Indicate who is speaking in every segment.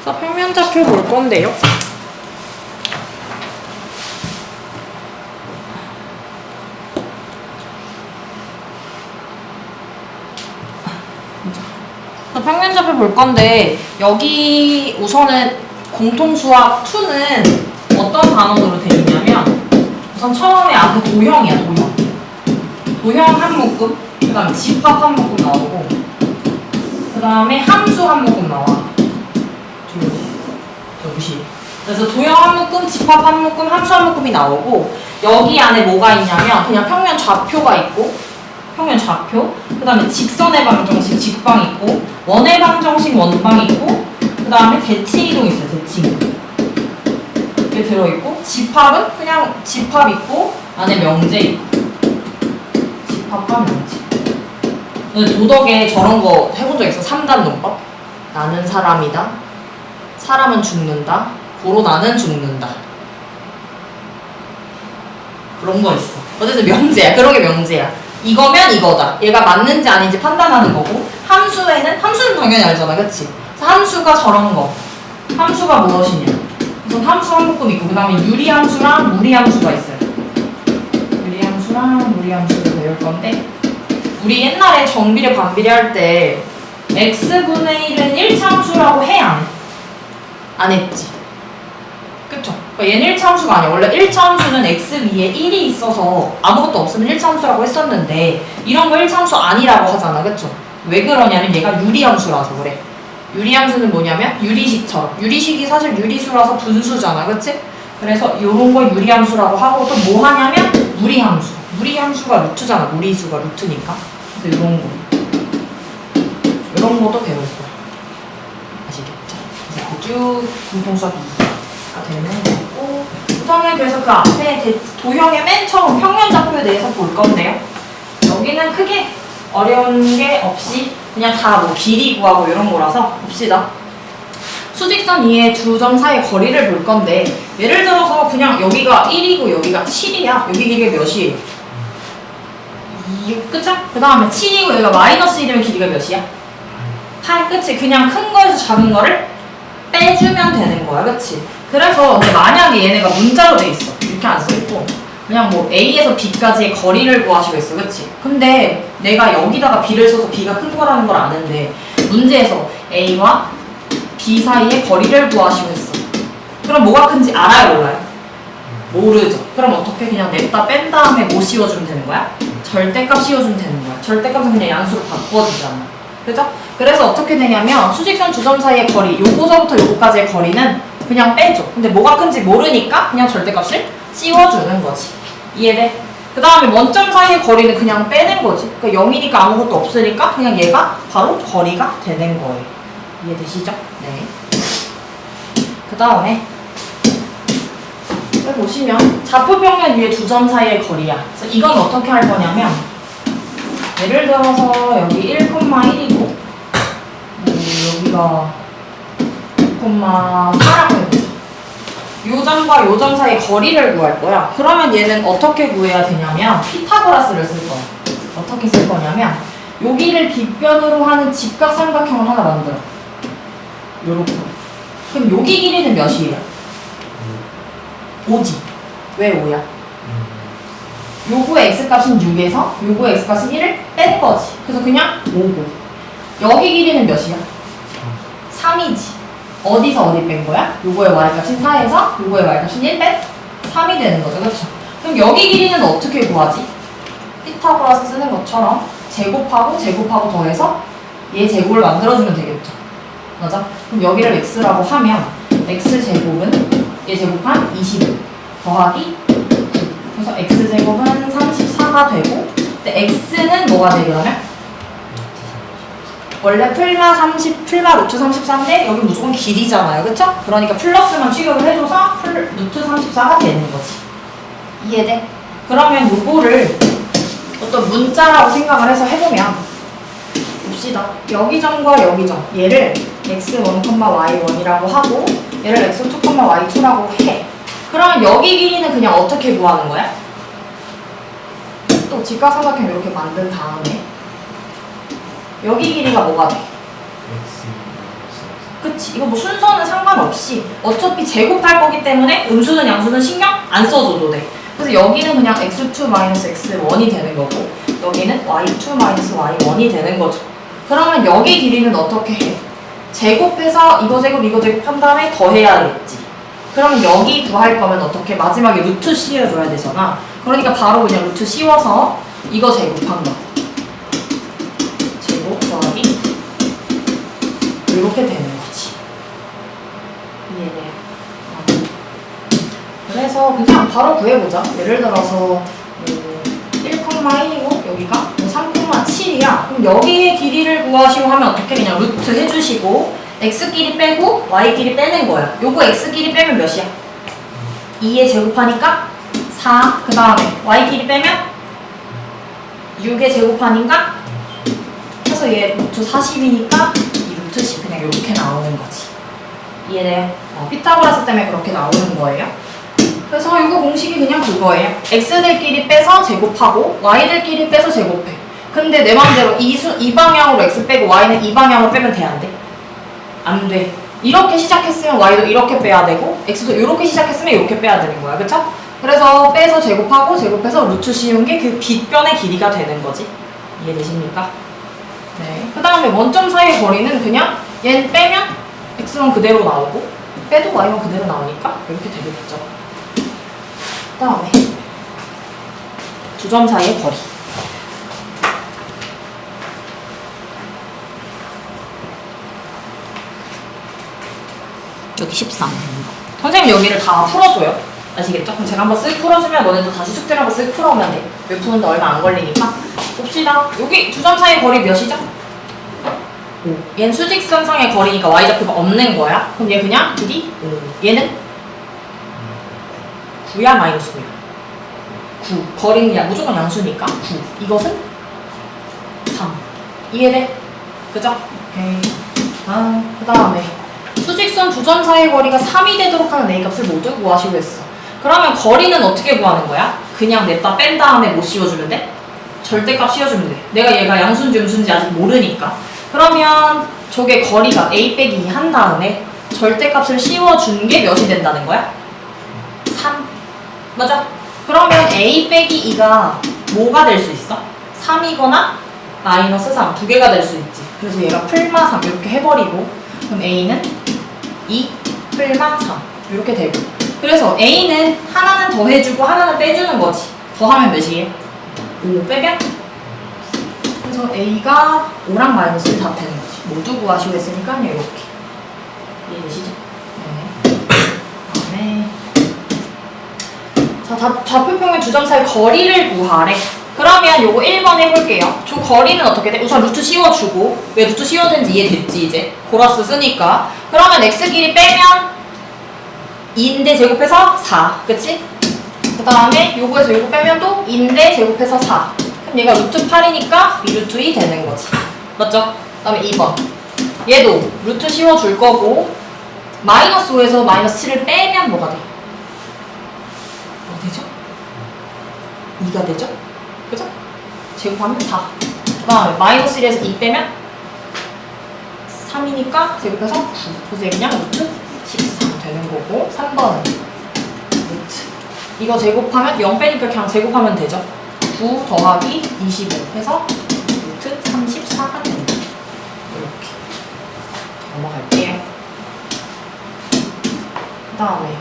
Speaker 1: 그래서 평면좌표 볼 건데요. 평면좌표 볼 건데 여기 우선은 공통수학 2는 어떤 단원으로 되어 있냐면 우선 처음에 앞에 도형이야, 도형. 도형 한 묶음, 그 다음에 집합 한 묶음 나오고 그 다음에 함수 한 묶음 나와. 무시. 그래서 도형 한 묶음, 집합 한 묶음, 함수 한 묶음이 나오고 여기 안에 뭐가 있냐면 그냥 평면 좌표가 있고 평면 좌표, 그 다음에 직선의 방정식 직방 있고 원의 방정식 원방 있고 그 다음에 대칭이동 있어요. 대칭이동 이게 들어있고 집합은 그냥 집합 있고 안에 명제 있고 집합과 명제. 오늘 도덕에 저런 거 해본 적 있어? 3단 논법? 나는 사람이다, 사람은 죽는다, 고로 나는 죽는다, 그런 거 있어. 어쨌든 명제야. 그런 게 명제야. 이거면 이거다. 얘가 맞는지 아닌지 판단하는 거고 함수는 당연히 알잖아. 그치? 그래서 함수가 저런 거. 함수가 무엇이냐. 우선 함수 한 묶음 있고 그 다음에 유리함수랑 무리함수가 있어요. 유리함수랑 무리함수를 배울 건데 우리 옛날에 정비례 반비례 할 때 x분의 1은 1차함수라고 해? 안 해? 안 했지. 그쵸? 그러니까 얘는 1차함수가 아니야. 원래 1차함수는 x 위에 1이 있어서 아무것도 없으면 1차함수라고 했었는데 이런 거 1차함수 아니라고 하잖아. 그쵸? 왜 그러냐면 얘가 유리함수라서 그래. 유리함수는 뭐냐면 유리식처럼. 유리식이 사실 유리수라서 분수잖아. 그치? 그래서 요런 거 유리함수라고 하고 또 뭐 하냐면 무리함수. 무리함수가 루트잖아. 무리수가 루트니까. 그래서 요런 거. 요런 것도 배울 거야. 아시겠죠? 그래서 쭉 공통수학 2가 되는 거고 우선은 그래서 그 앞에 도형의 맨 처음 평면좌표에 대해서 볼 건데요. 여기는 크게 어려운 게 없이 그냥 다 뭐 길이 구하고 이런 거라서 봅시다. 수직선 위에 두 점 사이의 거리를 볼 건데 예를 들어서 그냥 여기가 1이고 여기가 7이야. 여기 길이가 몇이에요? 6, 그쵸? 그 다음에 7이고 여기가 마이너스 1이면 길이가 몇이야? 8, 그치? 그냥 큰 거에서 작은 거를 빼주면 되는 거야. 그치? 그래서 근데 만약에 얘네가 문자로 돼 있어. 이렇게 안 써있고 그냥 뭐 A에서 B까지의 거리를 구하시고 있어. 그치? 근데 내가 여기다가 B를 써서 B가 큰 거라는 걸 아는데 문제에서 A와 B 사이의 거리를 구하시고 있어. 그럼 뭐가 큰지 알아요? 몰라요? 모르죠. 그럼 어떻게 그냥 냈다 뺀 다음에 뭐 씌워주면 되는 거야? 절대값 씌워주면 되는 거야. 절대값은 그냥 양수로 바꿔주잖아. 그죠? 그래서 어떻게 되냐면 수직선 두 점 사이의 거리 요거서부터 요거까지의 거리는 그냥 빼줘. 근데 뭐가 큰지 모르니까 그냥 절대값을 씌워주는 거지. 이해돼? 그 다음에 원점 사이의 거리는 그냥 빼낸 거지. 그러니까 0이니까 아무것도 없으니까 그냥 얘가 바로 거리가 되는 거예요. 이해되시죠? 네. 그 다음에 여기 보시면 좌표평면 위에 두 점 사이의 거리야. 그래서 이건 어떻게 할 거냐면 예를 들어서 여기 1,1이고 여기가 2,4라고 해보자. 요 점과 요 점 사이의 거리를 구할 거야. 그러면 얘는 어떻게 구해야 되냐면 피타고라스를 쓸 거야. 어떻게 쓸 거냐면 여기를 빗변으로 하는 직각삼각형을 하나 만들어. 요렇게. 그럼 여기 길이는 몇이에요? 5지. 왜 5야? 요거의 x값은 6에서 요거의 x값은 1을 뺀 거지. 그래서 그냥 5고 여기 길이는 몇이야? 3이지. 어디서 어디 뺀 거야? 요거의 y값인 4에서 요거의 y값인 1 뺀 3이 되는 거죠. 그렇죠? 그럼 여기 길이는 어떻게 구하지? 피타고라스 쓰는 것처럼 제곱하고 제곱하고 더해서 얘 제곱을 만들어주면 되겠죠. 맞아? 그럼 여기를 x라고 하면 x제곱은 얘 제곱한 25 더하기 9. 그래서 x제곱은 34가 되고 근데 x는 뭐가 돼 그러면? 원래 풀마 루트 33인데 여기 무조건 길이잖아요. 그쵸? 그러니까 플러스만 취급을 해줘서 루트 34가 되는 거지. 이해돼? 그러면 요거를 어떤 문자라고 생각을 해서 해보면 봅시다. 여기 점과 여기 점 얘를 x1, y1이라고 하고 얘를 x2, y2라고 해. 그러면 여기 길이는 그냥 어떻게 구하는 거야? 또 직각삼각형 이렇게 만든 다음에 여기 길이가 뭐가 돼? 그치? 이거 뭐 순서는 상관없이 어차피 제곱할 거기 때문에 음수는 양수는 신경 안 써줘도 돼. 그래서 여기는 그냥 x2-x1이 되는 거고 여기는 y2-y1이 되는 거죠. 그러면 여기 길이는 어떻게 해? 제곱해서 이거 제곱 이거 제곱 한 다음에 더해야겠지. 그럼 여기 구할 거면 어떻게? 마지막에 루트 씌워줘야 되잖아. 그러니까 바로 그냥 루트 씌워서 이거 제곱한 거. 제곱 더하기 이렇게 되는 거지. 이해돼요? 그래서 그냥 바로 구해보자. 예를 들어서 1,1이고 여기가 3,7이야. 그럼 여기의 길이를 구하시고 하면 어떻게? 그냥 루트 해주시고 x끼리 빼고 y끼리 빼는 거야. 요거 x끼리 빼면 몇이야? 2에 제곱하니까 4. 그 다음에 y끼리 빼면 6에 제곱하니까 해서 얘 루트 40이니까 이 루트 10 그냥 이렇게 나오는 거지. 이해돼요? 피타고라스 때문에 그렇게 나오는 거예요. 그래서 이거 공식이 그냥 그거예요. x들끼리 빼서 제곱하고 y들끼리 빼서 제곱해. 근데 내 맘대로 이 방향으로 x 빼고 y는 이 방향으로 빼면 돼, 안 돼? 안 돼. 이렇게 시작했으면 y도 이렇게 빼야 되고 x도 이렇게 시작했으면 이렇게 빼야 되는 거야. 그쵸? 그래서 빼서 제곱하고 제곱해서 루트 씌운 게 그 빗변의 길이가 되는 거지. 이해되십니까? 네. 그 다음에 원점 사이의 거리는 그냥 얘는 빼면 x는 그대로 나오고 빼도 y는 그대로 나오니까 이렇게 되겠죠. 그 다음에 두 점 사이의 거리. 여기 13. 선생님 여기를 다 풀어줘요. 아시겠죠? 그럼 제가 한번 쓱 풀어주면 너네도 다시 숙제를 한번 쓱 풀어오면 돼. 몇 푸는데 얼마 안 걸리니까. 봅시다. 여기 두 점 사이의 거리 몇이죠? 5. 얘는 수직선상의 거리니까 y좌표가 없는 거야. 그럼 얘 그냥 길이 5. 얘는 9야 마이너스 9야? 9. 거리는 그냥 무조건 양수니까 9. 이것은 3. 이해돼? 그죠? 오케이. 그 다음에 수직선 두 점 사이의 거리가 3이 되도록 하는 a 값을 모두 구하시고 했어. 그러면 거리는 어떻게 구하는 거야? 그냥 냈다 뺀 다음에 못 씌워주면 돼? 절대값 씌워주면 돼. 내가 얘가 양수인지 음수인지 아직 모르니까. 그러면 저게 거리가 a 빼기 2 한 다음에 절대값을 씌워준 게 몇이 된다는 거야? 3. 맞아? 그러면 a 빼기 2가 뭐가 될 수 있어? 3이거나 마이너스 3 두 개가 될 수 있지. 그래서 얘가 풀마 3 이렇게 해버리고 그럼 a는 2 풀마 3 이렇게 되고 그래서 a는 하나는 더해주고 하나는 빼주는 거지. 더하면 몇이에요? 5 빼면? 그래서 a가 5랑 마이너스 다 되는 거지. 모두 구하시고 했으니까 이렇게 이해되시죠? 네. 자, 좌표평면 두 점 사이 거리를 구하래. 그러면 요거 1번 해볼게요. 저 거리는 어떻게 돼? 우선 루트 씌워주고 왜 루트 씌워주는지 이해됐지 이제? 고라스 쓰니까. 그러면 x 길이 빼면 2인데 제곱해서 4 그치? 그 다음에 요거에서 요거 빼면 또 2인데 제곱해서 4 그럼 얘가 루트 8이니까 루트 2 되는 거지. 맞죠? 그 다음에 2번 얘도 루트 씌워줄 거고 마이너스 5에서 마이너스 7을 빼면 뭐가 돼? 뭐 되죠? 2가 되죠? 그죠? 제곱하면 4. 그 다음에 마이너스 1에서 2 빼면 3이니까 제곱해서 9. 그래서 얘 그냥 루트 13 되는 거고 3번은 루트 이거 제곱하면 0 빼니까 그냥 제곱하면 되죠. 9 더하기 25 해서 루트 34가 된다. 이렇게 넘어갈게요. 그 다음에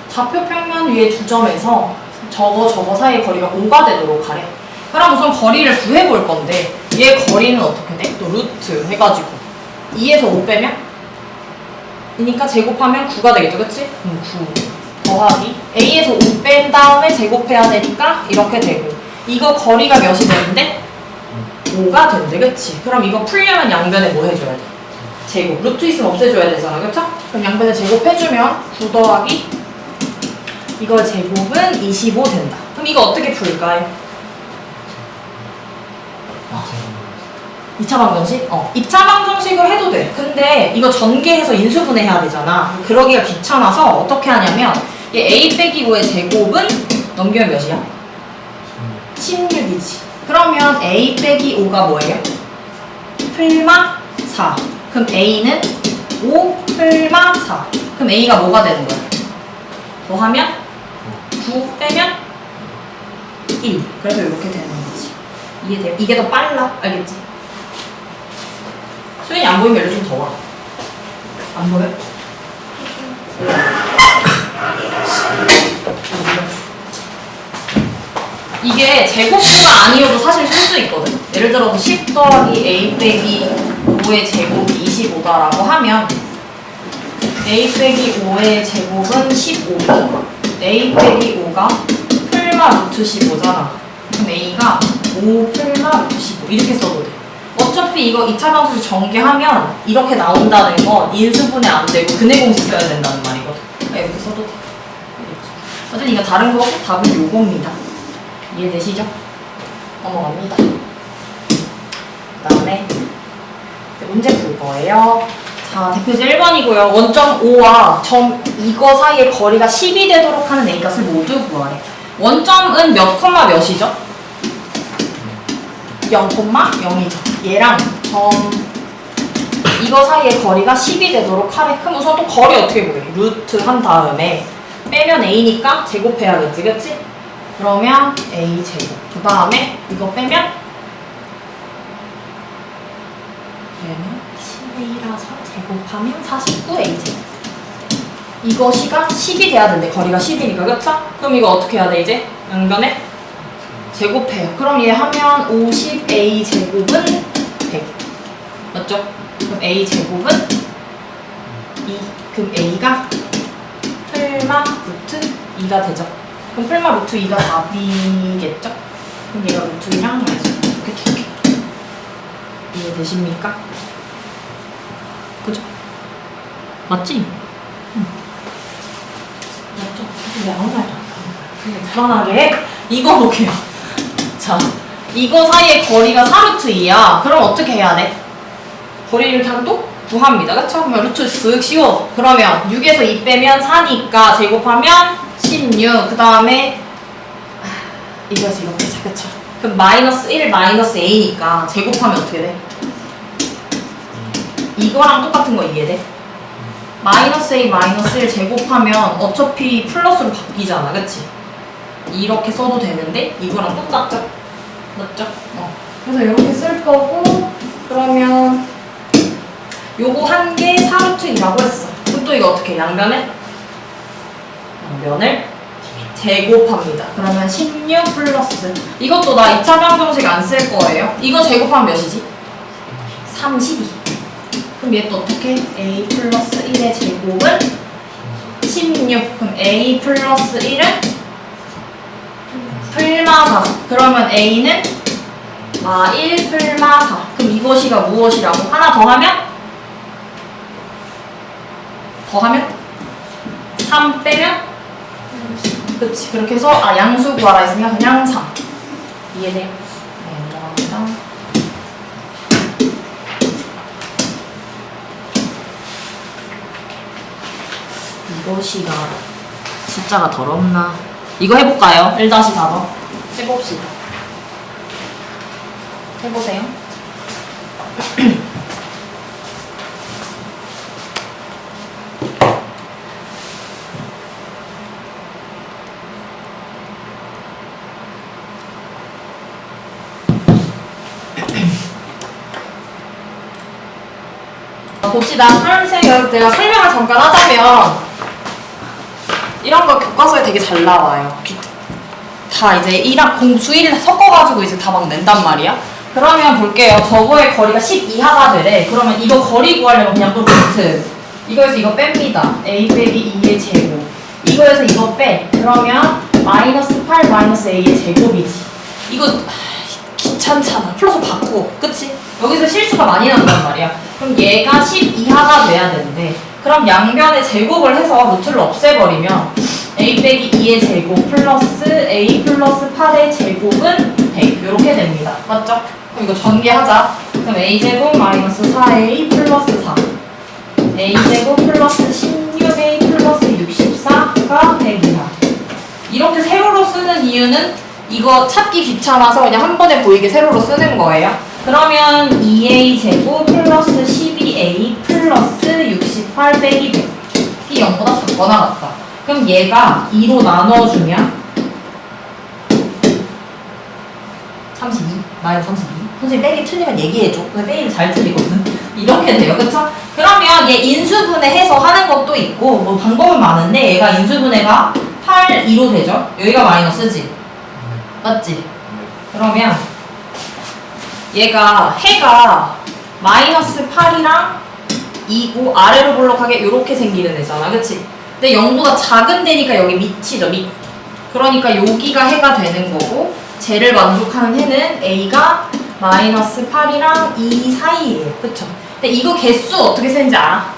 Speaker 1: 좌표평면 위에 두 점에서 저거 사이의 거리가 5가 되도록 하래. 그럼 우선 거리를 구해볼 건데 얘 거리는 어떻게 돼? 또 루트 해가지고 2에서 5 빼면? 이니까 제곱하면 9가 되겠죠, 그치? 9 더하기 a에서 5 뺀 다음에 제곱해야 되니까 이렇게 되고 이거 거리가 몇이 되는데? 5가 된대, 그치? 그럼 이거 풀려면 양변에 뭐 해줘야 돼? 제곱, 루트 있으면 없애줘야 되잖아, 그쵸? 그럼 양변에 제곱해주면 9 더하기 이거 제곱은 25 된다. 그럼 이거 어떻게 풀까요? 2차 방정식? 2차 방정식을 해도 돼. 근데 이거 전개해서 인수분해해야 되잖아. 그러기가 귀찮아서 어떻게 하냐면 얘 a 빼기 5의 제곱은 넘기면 몇이야? 16이지. 그러면 a 빼기 5가 뭐예요? 풀마 4. 그럼 a는 5 플마 4. 그럼 A가 뭐가 되는 거야? 더하면 9 빼면 1. 그래서 이렇게 되는 거지. 이해돼요? 이게 더 빨라. 알겠지? 수연이 안 보이면 일로 좀 더 와. 안 보여? 이게 제곱수가 아니어도 사실 쓸 수 있거든. 예를 들어서 10 더하기 A 빼기 5의 제곱이 25다라고 하면 A 빼기 5의 제곱은 15고 A 빼기 5가 플마 루트 15잖아. 그럼 A가 5 플마 루트 15 이렇게 써도 돼. 어차피 이거 2차 방정식 전개하면 이렇게 나온다는 건 인수분해 안 되고 근해 공식 써야 된다는 말이거든. 이렇게 써도 돼. 어쨌든 이거 다른 거 답은 요겁니다. 이해되시죠? 넘어갑니다. 그 다음에 문제 풀 거예요. 자, 대표제 1번이고요. 원점 5와 점 이거 사이의 거리가 10이 되도록 하는 A 값을 모두 구하래. 원점은 몇 콤마 몇이죠? 0,0이죠. 얘랑 점 이거 사이의 거리가 10이 되도록 하래. 그럼 우선 또 거리 어떻게 구해? 루트 한 다음에 빼면 A니까 제곱해야겠지, 그치? 그러면 A 제곱. 그 다음에 이거 빼면 얘는 10A라서 제곱하면 49A 제곱. 이것이가 10이 돼야 되는데 거리가 10이니까, 그쵸? 그럼 이거 어떻게 해야 돼, 이제? 양변에 제곱해요. 그럼 얘 하면 50A 제곱은 100. 맞죠? 그럼 A 제곱은 2. 그럼 A가 플마 루트 2가 되죠. 그럼 플마 루트 2가 답이겠죠? 그럼 얘가 루트 2랑 이렇게 두 개. 이해되십니까? 그죠? 맞지? 응. 맞죠? 근데 아무 말도 안 해. 그냥 불안하게 해. 이거 볼게요. 자, 이거 사이의 거리가 4루트 2야. 그럼 어떻게 해야 돼? 거리를 그냥 또 구합니다. 그쵸? 그러면 루트 쓱 씌워. 그러면 6에서 2 빼면 4니까 제곱하면 16. 그 다음에 이거지 이렇게 자, 그쵸? 그럼 마이너스 1 마이너스 A니까 제곱하면 어떻게 돼? 이거랑 똑같은 거 이해돼? 마이너스 A 마이너스 1 제곱하면 어차피 플러스로 바뀌잖아. 그치? 이렇게 써도 되는데 이거랑 똑같죠? 맞죠? 그래서 이렇게 쓸 거고 그러면 요거 한 개 4루트 2라고 했어. 그럼 또 이거 어떻게 해? 양변을 제곱합니다. 그러면 16 플러스 이것도 나 2차 방정식 안 쓸 거예요. 이거 제곱하면 몇이지? 32. 그럼 얘 또 어떻게? A 플러스 1의 제곱은 16. 그럼 A 플러스 1은 플마 4. 그러면 A는 마 1 플마 4. 그럼 이것이가 무엇이라고? 하나 더하면? 3 빼면? 그치. 그렇게 해서 양수 구하라 했으니까 그냥 3. 이해돼요? 네, 넘어갑니다. 이것이가 숫자가 더럽나? 이거 해볼까요? 1-4번 해봅시다. 해보세요. 봅시다. 선생님, 내가 설명을 잠깐 하자면 이런 거 교과서에 되게 잘 나와요. 다 이제 1학 공수 1을 섞어가지고 이제 다 막 낸단 말이야. 그러면 볼게요. 저거의 거리가 10 이하가 되래. 그러면 이거 거리 구하려면 그냥 또 루트 이거에서 이거 뺍니다. A 빼기 2의 제곱. 이거에서 이거 빼. 그러면 마이너스 8 마이너스 A의 제곱이지. 이거 귀찮잖아. 플러스 바꾸고. 그치? 여기서 실수가 많이 난단 말이야. 그럼 얘가 10 이하가 돼야 되는데 그럼 양변의 제곱을 해서 루트를 없애버리면 A 빼기 2의 제곱 플러스 A 플러스 8의 제곱은 100 이렇게 됩니다. 맞죠? 그럼 이거 전개하자. 그럼 A 제곱 마이너스 4A 플러스 4 A 제곱 플러스 16A 플러스 64가 100이다. 이렇게 세로로 쓰는 이유는 이거 찾기 귀찮아서 그냥 한 번에 보이게 세로로 쓰는 거예요. 그러면 2A 제곱 플러스 12A 플러스 플러스 68 빼기 100. 이 0보다 작거나 같다. 그럼 얘가 2로 나눠주면 32, 마이너스 32. 선생님 빼기 틀리면 얘기해줘. 근데 빼기를 잘 틀리거든. 이렇게 돼요. 그쵸? 그러면 얘 인수분해해서 하는 것도 있고 뭐 방법은 많은데 얘가 인수분해가 8, 2로 되죠? 여기가 마이너스지? 맞지? 그러면 얘가 해가 마이너스 8이랑 2고 아래로 볼록하게 이렇게 생기는 애잖아. 그치? 근데 0보다 작은 데니까 여기 밑이죠. 밑. 그러니까 여기가 해가 되는 거고 쟤를 만족하는 해는 A가 마이너스 8이랑 2 사이에요. 그쵸? 근데 이거 개수 어떻게 세는지 알아?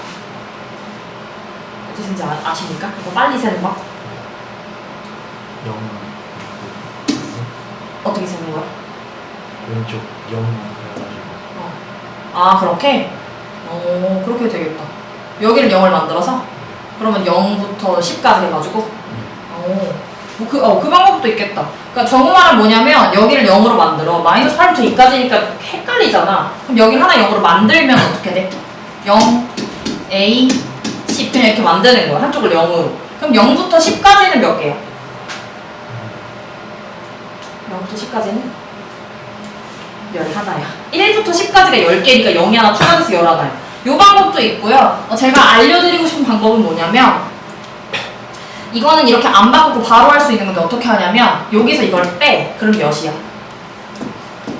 Speaker 1: 어떻게 세는지 아십니까? 이거 빨리 세는 거?
Speaker 2: 0
Speaker 1: 어떻게 세는 거야?
Speaker 2: 왼쪽 0 그래가지고
Speaker 1: 아, 그렇게? 그렇게 되겠다. 여기를 0을 만들어서? 그러면 0부터 10까지 해가지고? 그 방법도 있겠다. 그러니까 정우말은 뭐냐면 여기를 0으로 만들어. 마이너스 8부터 2까지니까 헷갈리잖아. 그럼 여기를 하나 0으로 만들면 어떻게 돼? 0, A, 10 그냥 이렇게 만드는 거야. 한쪽을 0으로. 그럼 0부터 10까지는 몇 개야? 0부터 10까지는? 11야. 1부터 10까지가 10개니까 0이 하나 추가돼서 11야. 요 방법도 있고요. 제가 알려드리고 싶은 방법은 뭐냐면 이거는 이렇게 안 바꾸고 바로 할 수 있는 건데 어떻게 하냐면 여기서 이걸 빼. 그럼 몇이야?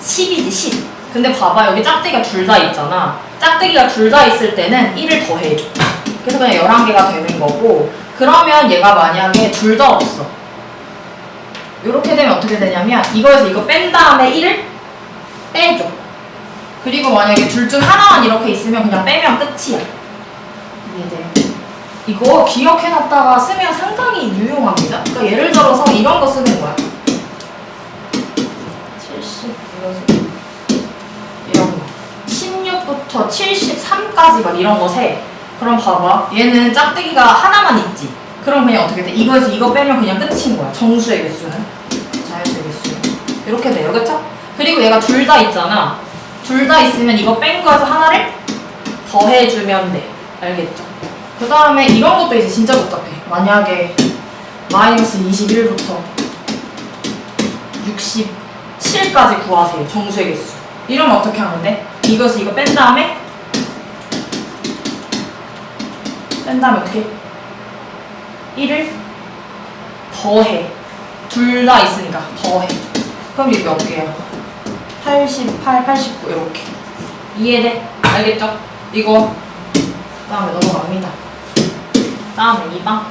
Speaker 1: 10이지 10. 근데 봐봐 여기 짝대기가 둘 다 있잖아. 짝대기가 둘 다 있을 때는 1을 더해줘. 그래서 그냥 11개가 되는 거고 그러면 얘가 만약에 둘 다 없어. 이렇게 되면 어떻게 되냐면 이거에서 이거 뺀 다음에 1을 빼줘. 그리고 만약에 둘 중 하나만 이렇게 있으면 그냥 빼면 끝이야. 이해돼요? 이거 기억해놨다가 쓰면 상당히 유용합니다. 그러니까 예를 들어서 이런 거 쓰는 거야. 70, 이런 거. 16부터 73까지 막 이런 거 세. 그럼 봐봐. 얘는 짝대기가 하나만 있지. 그럼 그냥 어떻게 돼? 이거에서 이거 빼면 그냥 끝인 거야. 정수의 개수는. 자연수의 개수는. 이렇게 돼요. 그쵸? 그리고 얘가 둘 다 있잖아. 둘 다 있으면 이거 뺀 거에서 하나를 더해주면 돼. 알겠죠? 그 다음에 이런 것도 이제 진짜 복잡해. 만약에 마이너스 21부터 67까지 구하세요. 정수의 개수. 이러면 어떻게 하면 돼? 이것을 이거 뺀 다음에 어떻게? 1을 더해. 둘 다 있으니까 더해. 그럼 이게 몇 개야? 88, 89 이렇게. 이해돼? 알겠죠? 이거 다음에 넘어갑니다. 다음에 2번.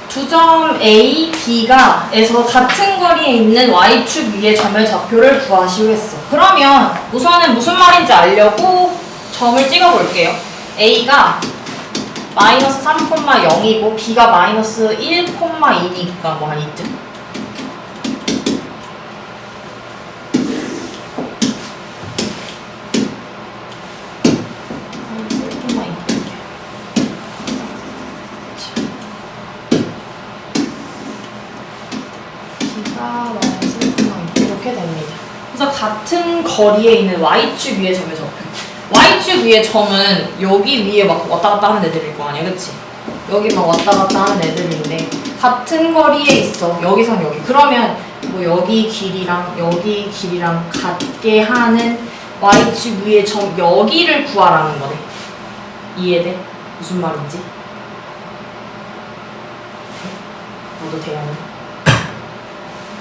Speaker 1: 2점 A, B가 에서 같은 거리에 있는 Y축 위의 점의 좌표를 구하시오 했어. 그러면 우선은 무슨 말인지 알려고 점을 찍어볼게요. A가 마이너스 3,0이고 B가 마이너스 1,2니까 뭐 한 이쯤? 이렇게 됩니다. 그래서 같은 거리에 있는 Y축 위의 점의 좌표. Y축 위의 점은 여기 위에 막 왔다 갔다 하는 애들일 거 아니야, 그치? 여기 막 왔다 갔다 하는 애들인데 같은 거리에 있어. 여기선 여기. 그러면 뭐 여기 길이랑 여기 길이랑 같게 하는 Y축 위의 점 여기를 구하라는 거네. 이해돼? 무슨 말인지? 너도 돼요?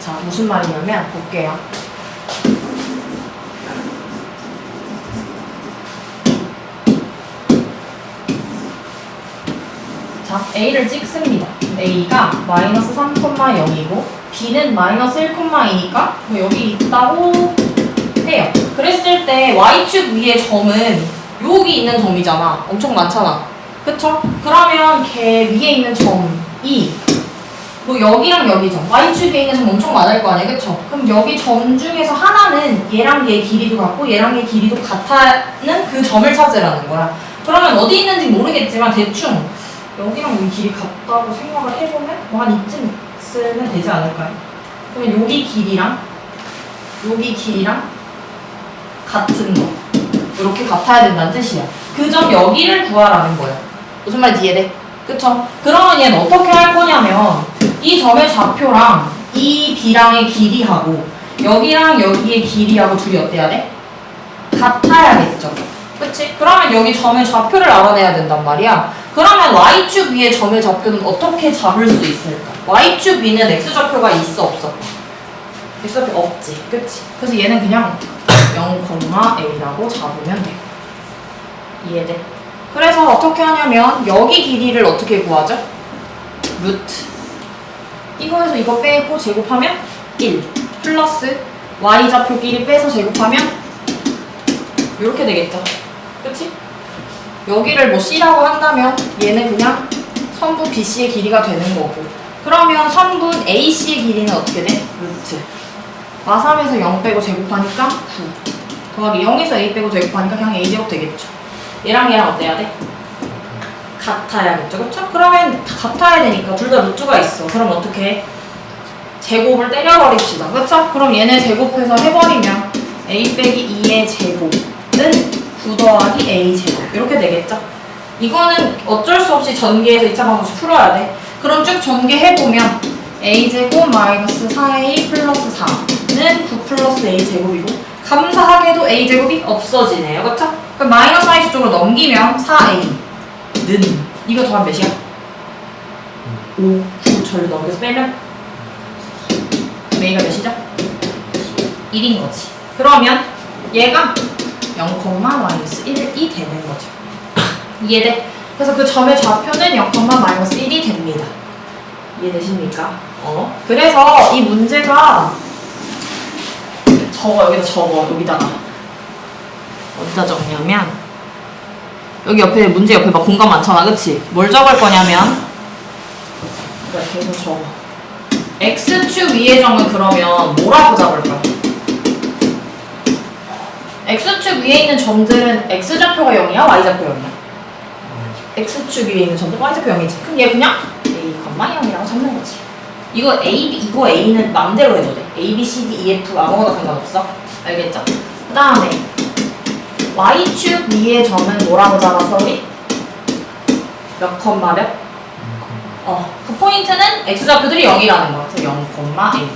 Speaker 1: 자, 무슨 말이냐면 볼게요. 자, A를 찍습니다. A가 마이너스 3,0이고 B는 마이너스 1,2니까 뭐 여기 있다고 해요. 그랬을 때 Y축 위의 점은 여기 있는 점이잖아. 엄청 많잖아. 그쵸? 그러면 걔 위에 있는 점이 뭐 여기랑 여기 점, Y축에 있는 점 엄청 많을 거 아니야, 그쵸? 그럼 여기 점 중에서 하나는 얘랑 얘 길이도 같고 얘랑 얘 길이도 같다는 그 점을 찾으라는 거야. 그러면 어디 있는지 모르겠지만 대충 여기랑 여기 길이 같다고 생각을 해보면 뭐 한 이쯤 쓰면 되지 않을까요? 그러면 여기 길이랑 같은 거. 이렇게 같아야 된다는 뜻이야. 그 점 여기를 구하라는 거야. 무슨 말인지 이해돼? 그쵸? 그러면 얘는 어떻게 할 거냐면 이 점의 좌표랑 이 B랑의 길이하고 여기랑 여기의 길이하고 둘이 어때야 돼? 같아야겠죠. 그치? 그러면 여기 점의 좌표를 알아내야 된단 말이야. 그러면 y축 위의 점의 좌표는 어떻게 잡을 수 있을까? y축 위는 x좌표가 있어 없어? x좌표 없지. 그치? 그래서 얘는 그냥 0,a라고 잡으면 돼. 이해돼? 그래서 어떻게 하냐면 여기 길이를 어떻게 구하죠? 루트 이거에서 이거 빼고 제곱하면 1 플러스 y좌표끼리 빼서 제곱하면 이렇게 되겠죠. 그치? 여기를 뭐 C라고 한다면 얘는 그냥 선분 BC의 길이가 되는 거고 그러면 선분 AC의 길이는 어떻게 돼? 루트 마3에서 0 빼고 제곱하니까 9 더하기 0에서 A 빼고 제곱하니까 그냥 A제곱 되겠죠. 얘랑 얘랑 어때야 돼? 같아야겠죠. 그쵸? 그러면 같아야 되니까 둘 다 루트가 있어. 그럼 어떻게 해? 제곱을 때려버립시다. 그쵸? 그럼 얘네 제곱해서 해버리면 A 빼기 2의 제곱은 9 더하기 A 제곱 이렇게 되겠죠? 이거는 어쩔 수 없이 전개해서 2차 방정식 풀어야 돼. 그럼 쭉 전개해보면 A 제곱 마이너스 4A 플러스 4는 9 플러스 A 제곱이고 감사하게도 A 제곱이 없어지네요. 그쵸? 그럼 마이너스 i 쪽으로 넘기면 4a는 이거 더하면 몇이야? 5, 9 절로 넘겨서 빼면 a가 몇이죠? 1인 거지. 그러면 얘가 0,-1이 되는 거죠. 이해돼? 그래서 그 점의 좌표는 0,-1이 됩니다. 이해되십니까? 그래서 이 문제가 여기다 적어. 여기다가 어디다 적냐면 여기 옆에 문제 옆에 막 공간 많잖아. 그치? 뭘 적을 거냐면 이렇게 해서 적어. X축 위의 점은 그러면 뭐라고 잡을 거야? X축 위에 있는 점들은 X좌표가 0이야? Y좌표 0이야? X축 위에 있는 점들 Y좌표 0이지. 그럼 얘 그냥 A, 0이라고 잡는 거지. 이거 A는 맘대로 해도 돼. A, B, C, D, E, F 아무거나 상관없어. 알겠죠? 그 다음에 Y축 위의 점은 뭐라고 잡았어 우리? 몇 컴마 몇? 그 포인트는 X좌표들이 0이라는 거야. 그래서 0,A.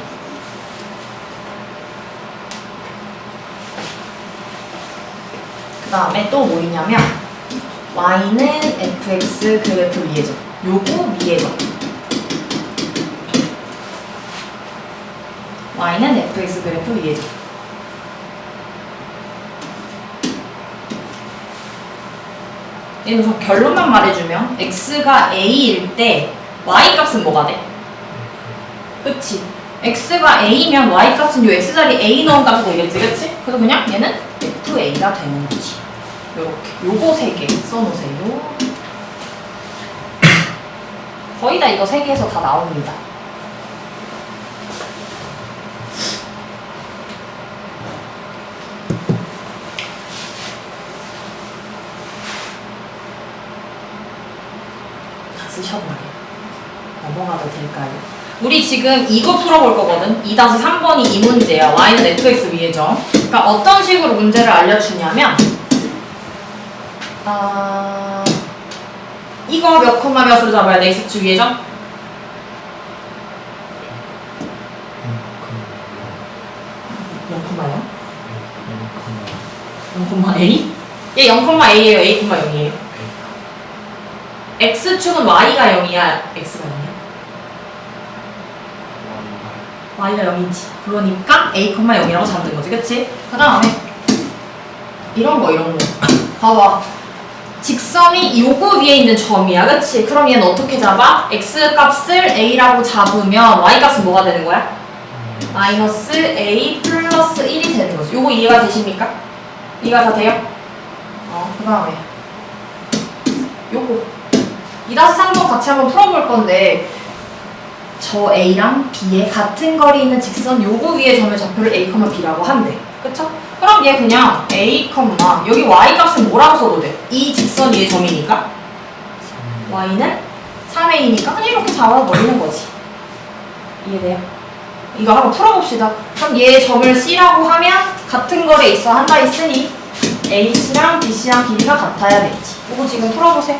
Speaker 1: 그 다음에 또 뭐 있냐면 Y는 fx 그래프 위의 점. 요거 위의 점. Y는 fx 그래프 위의 점. 우선 결론만 말해주면 x가 a일 때 y 값은 뭐가 돼? 그치? x가 a면 y 값은 요 x자리 a 넣은 값이 되겠지, 그치? 그래서 그냥 얘는 fa가 되는 거지. 요렇게 요거 3개 써놓으세요. 거의 다 이거 3개에서 다 나옵니다. 쓰셨나요? 넘어가도 될까요? 우리 지금 이거 풀어볼 거거든. 2-3번이 이 문제야. y는 fx 위의 점. 그러니까 어떤 식으로 문제를 알려주냐면 이거 몇 콤마 몇으로 잡아야 돼? x축 위의 점? 0,0? 0,a? 얘 0,a예요? a,0이에요? x축은 y가 0이야? x가 0이야? y가 0이지. 그러니까 a,0이라고 잡는 거지. 그치? 그 다음에 이런 거 봐봐. 직선이 요거 위에 있는 점이야. 그치? 그럼 얘는 어떻게 잡아? x 값을 a라고 잡으면 y 값은 뭐가 되는 거야? 마이너스 a 플러스 1이 되는 거지. 요거 이해가 되십니까? 이해가 다 돼요? 그 다음에 요거 2-3번 같이 한번 풀어볼 건데 저 A랑 B의 같은 거리 있는 직선 요거 위에 점의 좌표를 A, B라고 한대. 그쵸? 그럼 얘 그냥 A, 여기 Y 값은 뭐라고 써도 돼? 이 직선 위의 점이니까 Y는 3A니까 그냥 이렇게 잡아버리는 거지. 이해돼요? 이거 한번 풀어봅시다. 그럼 얘 점을 C라고 하면 같은 거리에 있어 한다 했으니 H랑 BC랑 길이가 같아야 되지. 이거 지금 풀어보세요.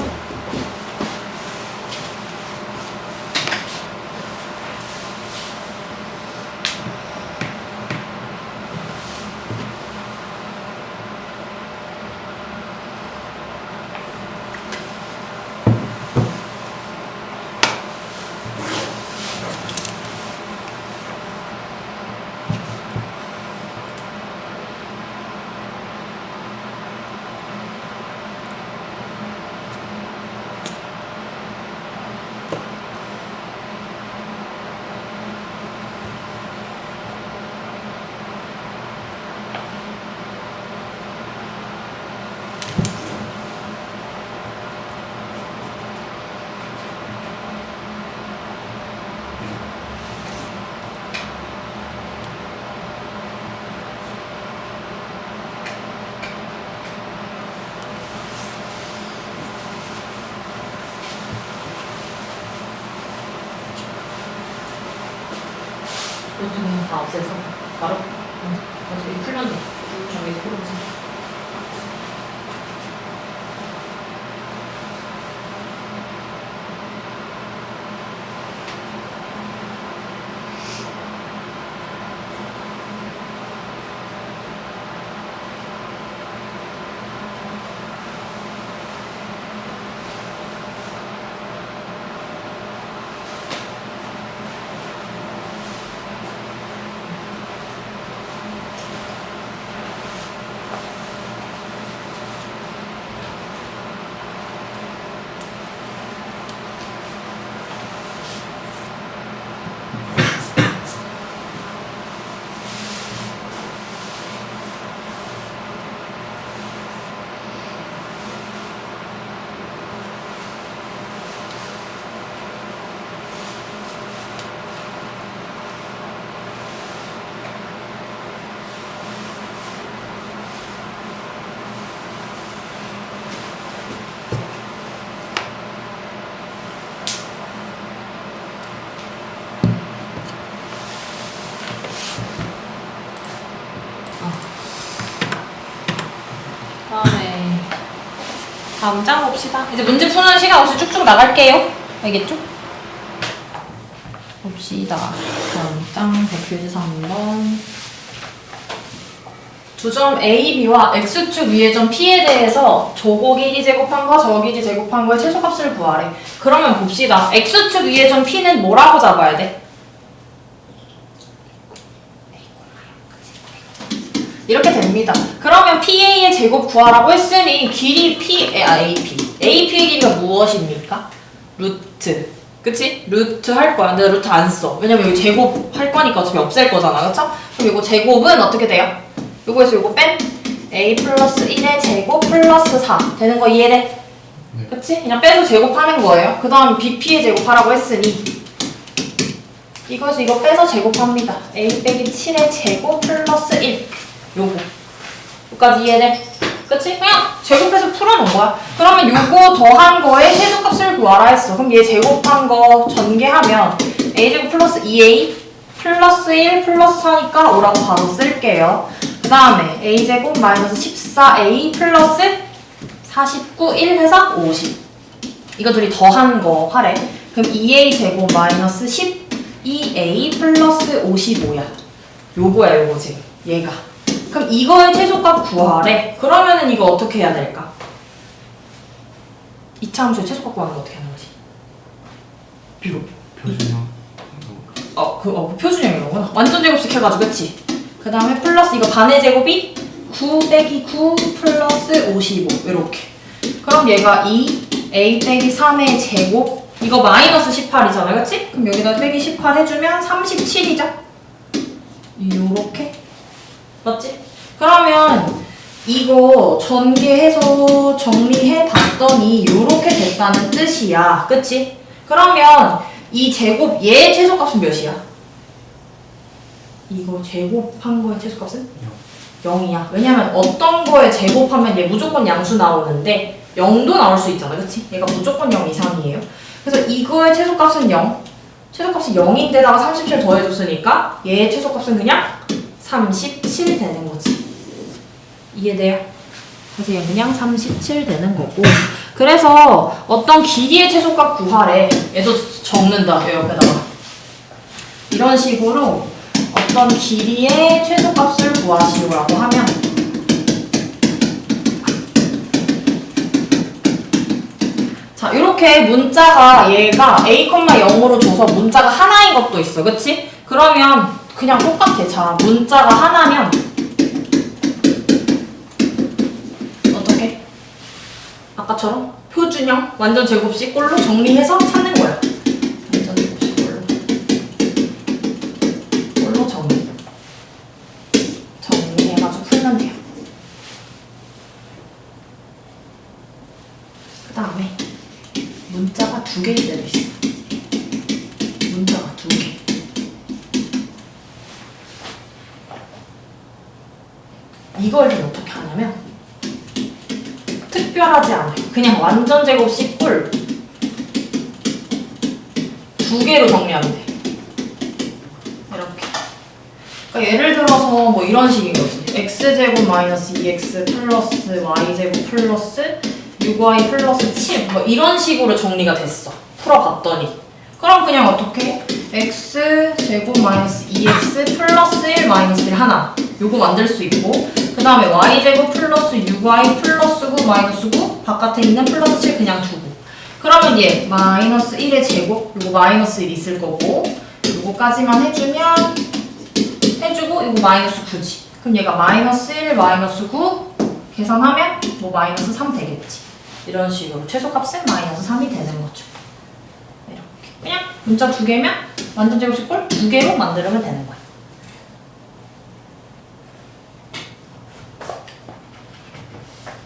Speaker 1: 요즘은 다 없애서 바로 어차피 풀면 돼. 정해서 풀어보세요. 다음 장 봅시다. 이제 문제 푸는 시간 없이 쭉쭉 나갈게요. 알겠죠? 봅시다. 다음 장 대표지 3번. 두 점 A, B와 X축 위의 점 P에 대해서 저거 길이 제곱한 거, 저 길이 제곱한 거의 최소값을 구하래. 그러면 봅시다. X축 위의 점 P는 뭐라고 잡아야 돼? 이렇게 됩니다. 그러면 PA의 제곱 구하라고 했으니 길이 AP의 길이가 무엇입니까? 루트. 그치? 루트 할 거야. 근데 루트 안 써. 왜냐면 여기 제곱 할 거니까 어차피 없앨 거잖아. 그쵸? 그럼 이거 제곱은 어떻게 돼요? 요거에서 요거 뺀 A 플러스 1의 제곱 플러스 4 되는 거 이해돼?
Speaker 2: 네.
Speaker 1: 그치? 그냥 빼서 제곱하는 거예요. 그 다음 BP의 제곱하라고 했으니 이거에서 이거 빼서 제곱합니다. A 빼기 7의 제곱 플러스 1 요거까지 이해돼? 그치? 그냥 제곱해서 풀어놓은 거야. 그러면 요거 더한 거에 최소값을 구하라 했어. 그럼 얘 제곱한 거 전개하면 a제곱 플러스 2a 플러스 1 플러스 4니까 5라고 바로 쓸게요. 그 다음에 a제곱 마이너스 14a 플러스 49 1 해서 50. 이거 둘이 더한 거 하래. 그럼 2a 제곱 마이너스 12a 플러스 55야. 요거야 요거 지금 얘가. 그럼 이거의 최소값 구하래. 그러면은 이거 어떻게 해야 될까? 이차함수의 최소값 구하는 거 어떻게 하는 거지?
Speaker 2: 표준형.
Speaker 1: 그 표준형이구나. 완전 제곱식 해가지고, 그치? 그 다음에 플러스 이거 반의 제곱이 9 빼기 9 플러스 55. 이렇게. 그럼 얘가 2a 빼기 3의 제곱. 이거 마이너스 18이잖아, 그치? 그럼 여기다 빼기 18 해주면 37이죠? 요렇게. 맞지? 그러면 이거 전개해서 정리해 봤더니 요렇게 됐다는 뜻이야. 그치? 그러면 이 제곱 얘의 최소값은 몇이야? 이거 제곱한 거의 최소값은? 0이야. 왜냐면 어떤 거에 제곱하면 얘 무조건 양수 나오는데 0도 나올 수 있잖아. 그치? 얘가 무조건 0 이상이에요. 그래서 이거의 최소값은 0. 최소값이 0인데다가 37 더해줬으니까 얘의 최소값은 그냥 37 되는 거지. 이해돼요? 그래서 얘는 그냥 37 되는 거고. 그래서 어떤 길이의 최소값 구하래. 얘도 적는다. 요 옆에다가. 이런 식으로 어떤 길이의 최소값을 구하시오라고 하면 자, 이렇게 문자가 얘가 a, 0으로 줘서 문자가 하나인 것도 있어. 그치? 그러면 그냥 똑같아. 자, 문자가 하나면 어떻게? 아까처럼 표준형 완전 제곱식 꼴로 정리해서 찾는 거야. 완전 제곱식 꼴로 정리해가지고 풀면 돼요. 그 다음에 문자가 두 개일 때도 있어. 문자가 두 개. 이걸 좀 어떻게 하냐면 특별하지 않아요. 그냥 완전 제곱식 꼴 두 개로 정리하면 돼. 이렇게. 그러니까 예를 들어서 뭐 이런 식인 거지. x제곱 마이너스 2x 플러스 y제곱 플러스 6y 플러스 7 뭐 이런 식으로 정리가 됐어. 풀어봤더니. 그럼 그냥 어떻게? x제곱 마이너스 2x 플러스 1 마이너스 1 하나 요거 만들 수 있고 그 다음에 y제곱 플러스 6y 플러스 9 마이너스 9 바깥에 있는 플러스 7 그냥 두고 그러면 얘 마이너스 1의 제곱 요거 마이너스 1 있을 거고 요거까지만 해주면 해주고 이거 마이너스 9지. 그럼 얘가 마이너스 1 마이너스 9 계산하면 뭐 마이너스 3 되겠지. 이런 식으로 최소값은 마이너스 3이 되는 거죠. 이렇게 그냥 문자 두 개면 완전 제곱식 꼴 두 개로 만들면 되는 거야.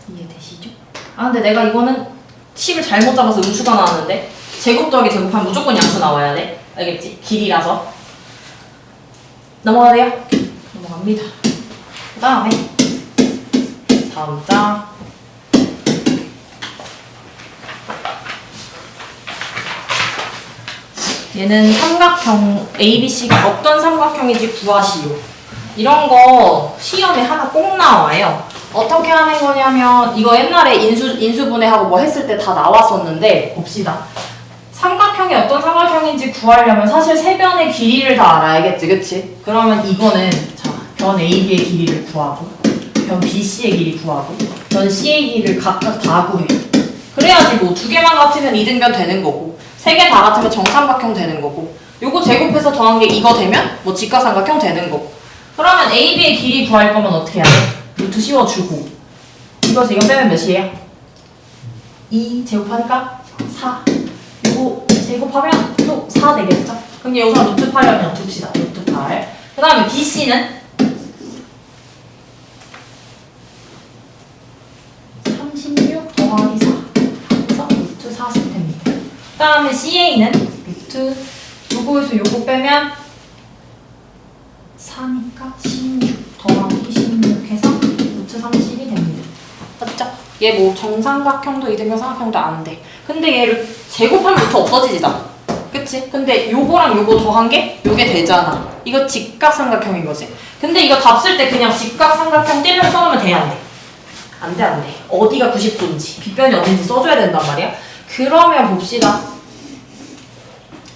Speaker 1: 이해되시죠? 아 근데 내가 이거는 식을 잘못 잡아서 음수가 나왔는데 제곱 더하기 제곱하면 무조건 양수 나와야 돼. 알겠지? 길이라서 넘어가야 돼요? 넘어갑니다. 그 다음에 다음 장 얘는 삼각형 ABC가 어떤 삼각형인지 구하시오. 이런 거 시험에 하나 꼭 나와요. 어떻게 하는 거냐면 이거 옛날에 인수분해하고 뭐 했을 때 다 나왔었는데 봅시다. 삼각형이 어떤 삼각형인지 구하려면 사실 세 변의 길이를 다 알아야겠지, 그치? 그러면 이거는 자, 변 AB의 길이를 구하고 변 BC의 길이 구하고 변 C의 길이를 각각 다 구해. 그래야지 뭐 두 개만 같으면 이등변 되는 거고 세 개 다 같으면 정삼각형 되는 거고 요거 제곱해서 더한 게 이거 되면 뭐 직각삼각형 되는 거고 그러면 AB의 길이 구할 거면 어떻게 해야 돼? 루트 씌워주고 이거서 이거 빼면 몇이에요? 2 제곱하니까 4 요거 제곱하면 또 4 되겠죠? 그럼 여기서 루트 8이라면 둡시다. 루트 8 그 다음에 BC는 36 더하기 4 그래서 루트 40 됩니다. 그 다음에 CA는 루트 요거에서 요거 빼면 4니까 16 더하기 16 해서 루트 30이 됩니다. 맞죠? 얘 뭐 정삼각형도 이등변 삼각형도 안 돼. 근데 얘를 제곱하면 루트 없어지잖아. 그치? 근데 요거랑 요거 더한 게 요게 되잖아. 이거 직각삼각형인 거지. 근데 이거 답 쓸 때 그냥 직각삼각형 띠를 써놓으면 돼, 안 돼? 안 돼, 안 돼. 어디가 90도인지, 빗변이 어딘지 써줘야 된단 말이야. 그러면 봅시다.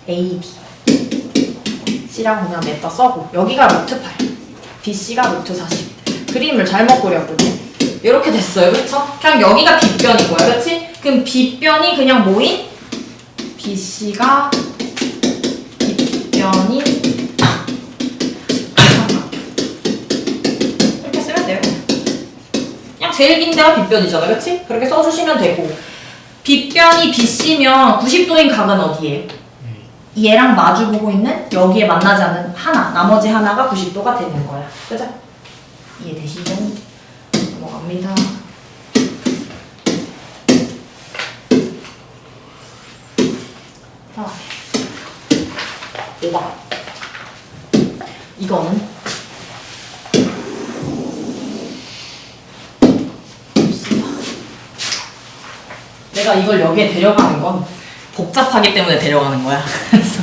Speaker 1: A, B. C랑 그냥 냈다 써고. 여기가 루트 8. BC가 루트 40. 그림을 잘못 그렸거든. 이렇게 됐어요. 그쵸? 그냥 여기가 빗변인 거야. 그치? 그럼 빗변이 그냥 뭐인? BC가 빗변인 이렇게 쓰면 돼요. 그냥 제일 긴 데가 빗변이잖아. 그치? 그렇게 써주시면 되고 빗변이 BC면 90도인 각은 어디예요? 얘랑 마주보고 있는 여기에 만나지 않는 하나 나머지 하나가 90도가 되는 거야. 그죠? 이해되시죠? 넘어갑니다. 자, 5번. 이거는 봅시다. 내가 이걸 여기에 데려가는 건 복잡하기 때문에 데려가는 거야. 그래서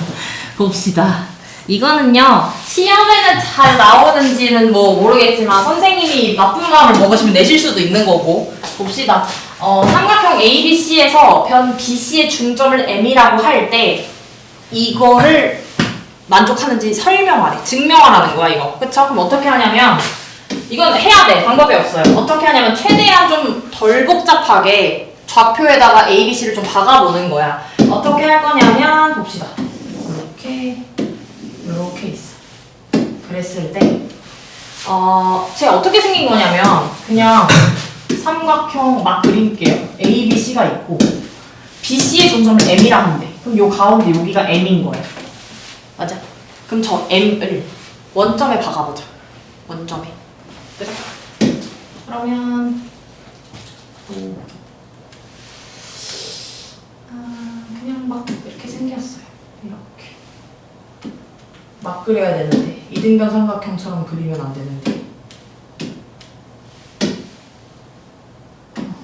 Speaker 1: 봅시다. 이거는요, 시험에는 잘 나오는지는 뭐 모르겠지만 선생님이 나쁜 마음을 먹으시면 내실 수도 있는 거고. 봅시다. 삼각형 ABC에서 변 BC의 중점을 M이라고 할 때 이거를 만족하는지 설명하래. 증명하라는 거야, 이거. 그쵸? 그럼 어떻게 하냐면 이건 해야 돼. 방법이 없어요. 어떻게 하냐면 최대한 좀 덜 복잡하게 좌표에다가 ABC를 좀 박아보는 거야. 어떻게 할 거냐면 봅시다. 이렇게 있어. 그랬을 때 제가 어떻게 생긴 거냐면 그냥 삼각형 막 그릴게요. ABC가 있고 BC의 중점을 M이라 한대. 그럼 요 가운데 여기가 M인 거예요. 맞아? 그럼 저 M을 원점에 박아보자. 원점에. 그죠? 그러면 그냥 막 이렇게 생겼어요. 이렇게. 막 그려야 되는데 이등변 삼각형처럼 그리면 안 되는데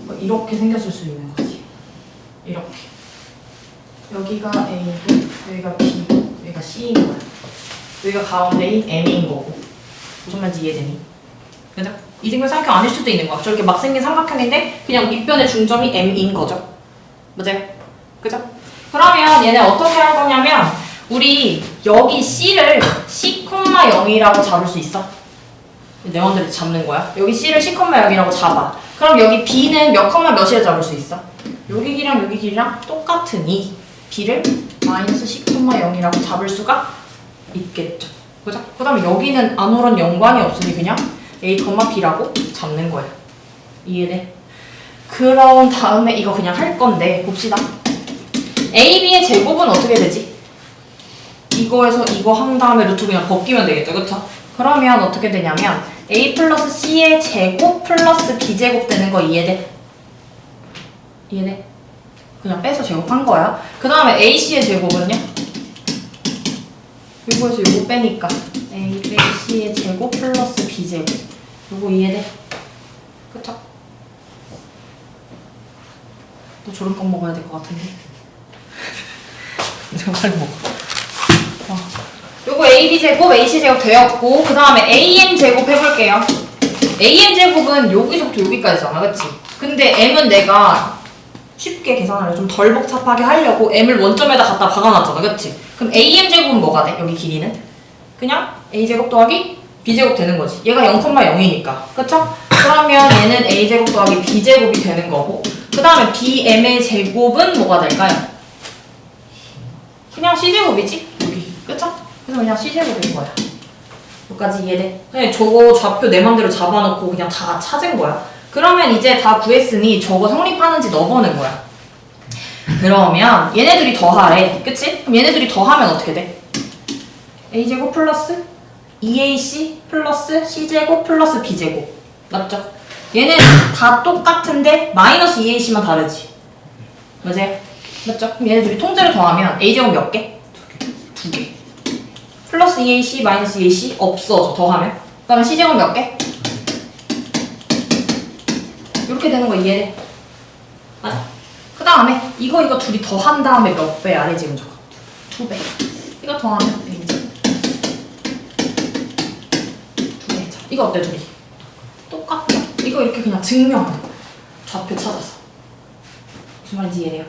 Speaker 1: 뭐 이렇게 생겼을 수 있는 거지. 이렇게 여기가 A고 여기가 B고 여기가 C인 거야. 여기가 가운데인 M인 거고. 무슨 말인지 이해되니? 그죠? 이등변 삼각형 아닐 수도 있는 거야. 저렇게 막 생긴 삼각형인데 그냥 밑변의 중점이 M인 거죠. 맞아요? 그죠? 그러면 얘네 어떻게 할 거냐면 우리 여기 C를 C,0이라고 잡을 수 있어? 내 맘대로 잡는 거야. 여기 C를 C,0이라고 잡아. 그럼 여기 B는 몇 컴마 몇이라 잡을 수 있어? 여기 길이랑 여기 길이랑 똑같으니 B를 마이너스 C,0이라고 잡을 수가 있겠죠. 그죠? 그 다음에 여기는 아무런 연관이 없으니 그냥 A, B라고 잡는 거야. 이해돼? 그런 다음에 이거 그냥 할 건데 봅시다. AB의 제곱은 어떻게 되지? 이거에서 이거 한 다음에 루트 그냥 벗기면 되겠죠, 그쵸? 그러면 어떻게 되냐면 A 플러스 C의 제곱 플러스 B제곱 되는 거 이해돼? 이해돼? 그냥 빼서 제곱한 거야. 그 다음에 AC의 제곱은요? 이거에서 이거 빼니까 A 빼기 C의 제곱 플러스 B제곱. 이거 이해돼? 그쵸? 너 졸음껌 먹어야 될 것 같은데. 내가 빨리 먹어. 요거 AB제곱, AC제곱 되었고 그 다음에 AM제곱 해볼게요. AM제곱은 여기서부터 여기까지잖아, 그치? 근데 M은 내가 쉽게 계산하려 좀 덜 복잡하게 하려고 M을 원점에다 갖다 박아놨잖아, 그치? 그럼 AM제곱은 뭐가 돼? 여기 길이는? 그냥 A제곱 더하기 B제곱 되는 거지. 얘가 0,0이니까, 그쵸? 그러면 얘는 A제곱 더하기 B제곱이 되는 거고 그 다음에 BM의 제곱은 뭐가 될까요? 그냥 C제곱이지? 여기, 그쵸? 그래서 그냥 C제곱인 거야. 여기까지 이해돼? 그냥 저거 좌표 내 맘대로 잡아놓고 그냥 다 찾은 거야. 그러면 이제 다 구했으니 저거 성립하는지 넣어보는 거야. 그러면 얘네들이 더하래. 그치? 그럼 얘네들이 더하면 어떻게 돼? A제곱 플러스 2AC 플러스 C제곱 플러스 B제곱. 맞죠? 얘는 다 똑같은데 마이너스 2AC만 다르지. 맞아요? 맞죠? 그럼 얘네들이 통째로 더하면 A제곱 몇 개? 두 개. 플러스 2AC 마이너스 2AC 없어져, 더하면. 그 다음에 C제곱 몇 개? 이렇게 되는 거 이해해? 맞아? 그 다음에 이거 둘이 더한 다음에 몇 배? 아래 지금 저거 2배. 이거 더하면 A제곱 2배. 이거 어때 둘이? 똑같죠? 이거 이렇게 그냥 증명하는 거야. 좌표 찾아서. 무슨 말인지 이해해요?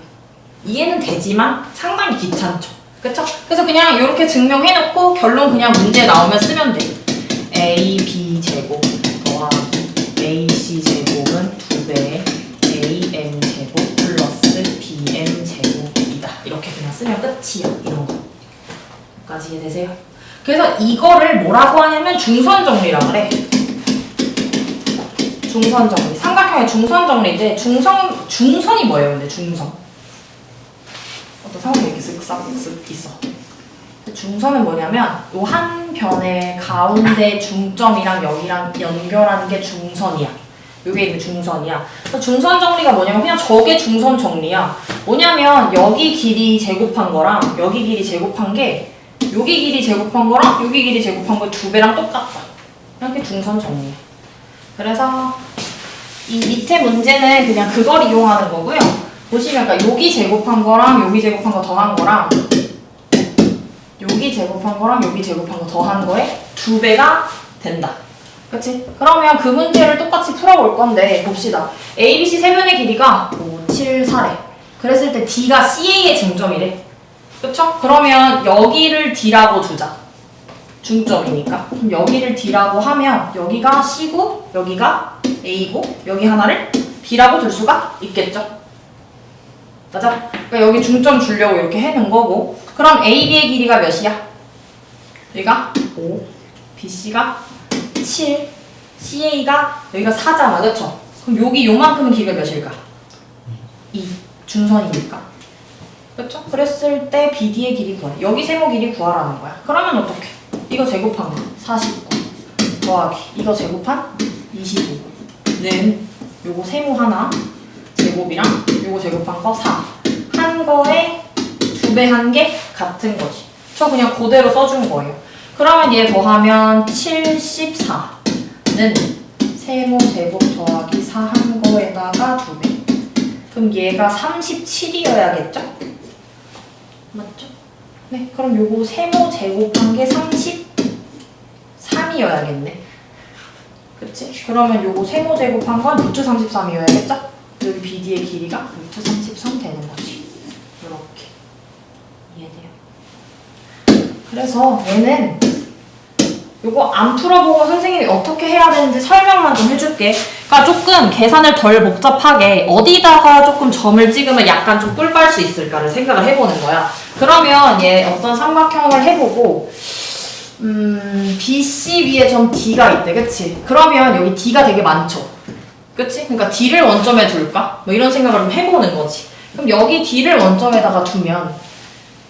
Speaker 1: 이해는 되지만 상당히 귀찮죠. 그쵸? 그래서 그냥 이렇게 증명해놓고 결론 그냥 문제 나오면 쓰면 돼. A, B 제곱 더하기 AC 제곱은 2배 A, M 제곱 플러스 B, M 제곱이다. 이렇게 그냥 쓰면 끝이야. 이런 거. 여기까지 이해되세요? 그래서 이거를 뭐라고 하냐면 중선 정리라 그래. 중선 정리. 삼각형의 중선 정리인데 중선이 뭐예요? 근데 중선. 어떤 상황이 이렇게 쓱싹 있어. 중선은 뭐냐면 요 한 변의 가운데 중점이랑 여기랑 연결하는 게 중선이야. 요게 이제 중선이야. 그래서 중선 정리가 뭐냐면 그냥 저게 중선 정리야. 뭐냐면 여기 길이 제곱한 거랑 여기 길이 제곱한 게 여기 길이 제곱한 거랑 여기 길이 제곱한 거 2배랑 똑같다. 이렇게 중선 정리야. 그래서 이 밑에 문제는 그냥 그걸 이용하는 거고요. 보시면 그러니까 여기 제곱한 거랑 여기 제곱한 거 더한 거랑 여기 제곱한 거랑 여기 제곱한 거 더한 거에 2배가 된다. 그치? 그러면 그 문제를 똑같이 풀어볼 건데 봅시다. A, B, C 세 변의 길이가 5, 7, 4래. 그랬을 때 D가 CA의 중점이래. 그쵸? 그러면 여기를 D라고 두자. 중점이니까. 그럼 여기를 D라고 하면 여기가 C고 여기가 A고 여기 하나를 B라고 둘 수가 있겠죠? 맞아? 그러니까 여기 중점 주려고 이렇게 해놓은 거고 그럼 A, B의 길이가 몇이야? 여기가 5, BC가 7, CA가 여기가 4잖아, 그쵸? 그럼 여기 요만큼은 길이가 몇일까? 2, 중선이니까. 그쵸? 그랬을 때 BD의 길이 구하래. 여기 세모 길이 구하라는 거야. 그러면 어떡해? 이거 제곱한 거 49 더하기 이거 제곱한 25는 요거 세모 하나 제곱이랑 요거 제곱한 거 4. 한 거에 2배 한 게 같은 거지. 저 그냥 그대로 써준 거예요. 그러면 얘 더하면 74는 세모 제곱 더하기 4 한 거에다가 2배. 그럼 얘가 37이어야겠죠? 맞죠? 네, 그럼 요거 세모 제곱한 게 33이어야겠네. 그치? 그러면 요거 세모 제곱한 건 루트 33이어야겠죠? 여기 BD의 길이가 루트 33 되는 거지. 이렇게. 이해돼요? 그래서 얘는 요거 안 풀어보고 선생님이 어떻게 해야 되는지 설명만 좀 해줄게. 그러니까 조금 계산을 덜 복잡하게 어디다가 조금 점을 찍으면 약간 좀 꿀빨 수 있을까를 생각을 해보는 거야. 그러면 얘 어떤 삼각형을 해보고 BC 위에 점 D가 있대, 그치? 그러면 여기 D가 되게 많죠? 그치? 그러니까 D를 원점에 둘까? 뭐 이런 생각을 좀 해보는 거지. 그럼 여기 D를 원점에다가 두면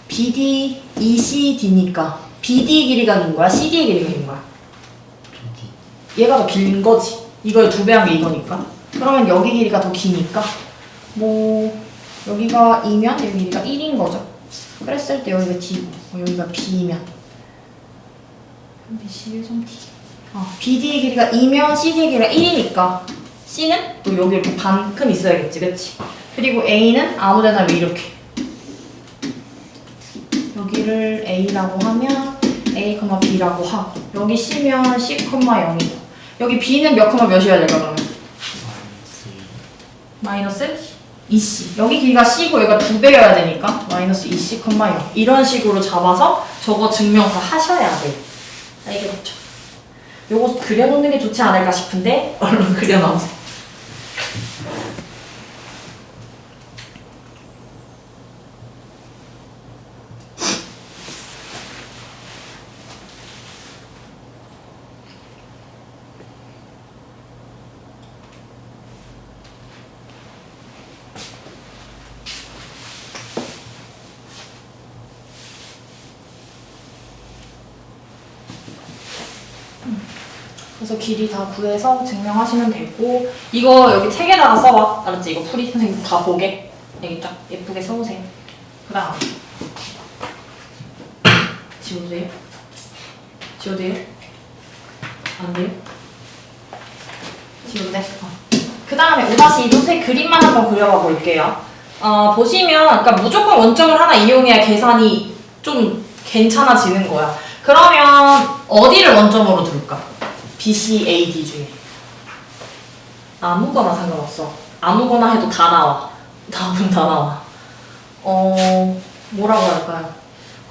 Speaker 1: BD, ECD니까 BD 길이가 긴 거야? CD의 길이가 긴 거야?
Speaker 2: BD.
Speaker 1: 얘가 더 긴 거지. 이걸 2배 한 게 이거니까. 그러면 여기 길이가 더 기니까 뭐 여기가 2면 여기 길이가 1인 거죠. 그랬을 때 여기가 D고 여기가 B면 BC의 점 D. BD의 길이가 2면 CD의 길이가 1이니까 C는 또 여기 이렇게 반큼 있어야겠지, 그치? 그리고 A는 아무데나 왜 이렇게 여기를 A라고 하면 A, B라고 하고 여기 C면 C, 0이고 여기 B는 몇, 몇이어야 될까 그러면? 마이너스 2C. 여기 길이가 C고 여기가 2배여야 되니까 마이너스 2C, 0 이런 식으로 잡아서 저거 증명 다 하셔야 돼. 알겠죠? 요거 그려놓는 게 좋지 않을까 싶은데 얼른 그려놔보세요. 그래서 길이 다 구해서 증명하시면 되고 이거 여기 책에다가 써봐. 알았지? 이거 풀이 선생님 다 보게. 여기 쫙 예쁘게 써보세요. 그 다음 지워도 돼요? 지워도 돼요? 안 돼요? 지워도 돼? 그 다음에 5-2도세 그림만 한번 그려봐 볼게요. 보시면 그러니까 무조건 원점을 하나 이용해야 계산이 좀 괜찮아지는 거야. 그러면 어디를 원점으로 둘까? B, C, A, D 중에 아무거나 상관없어. 아무거나 해도 다 나와. 답은 다 나와. 뭐라고 할까요?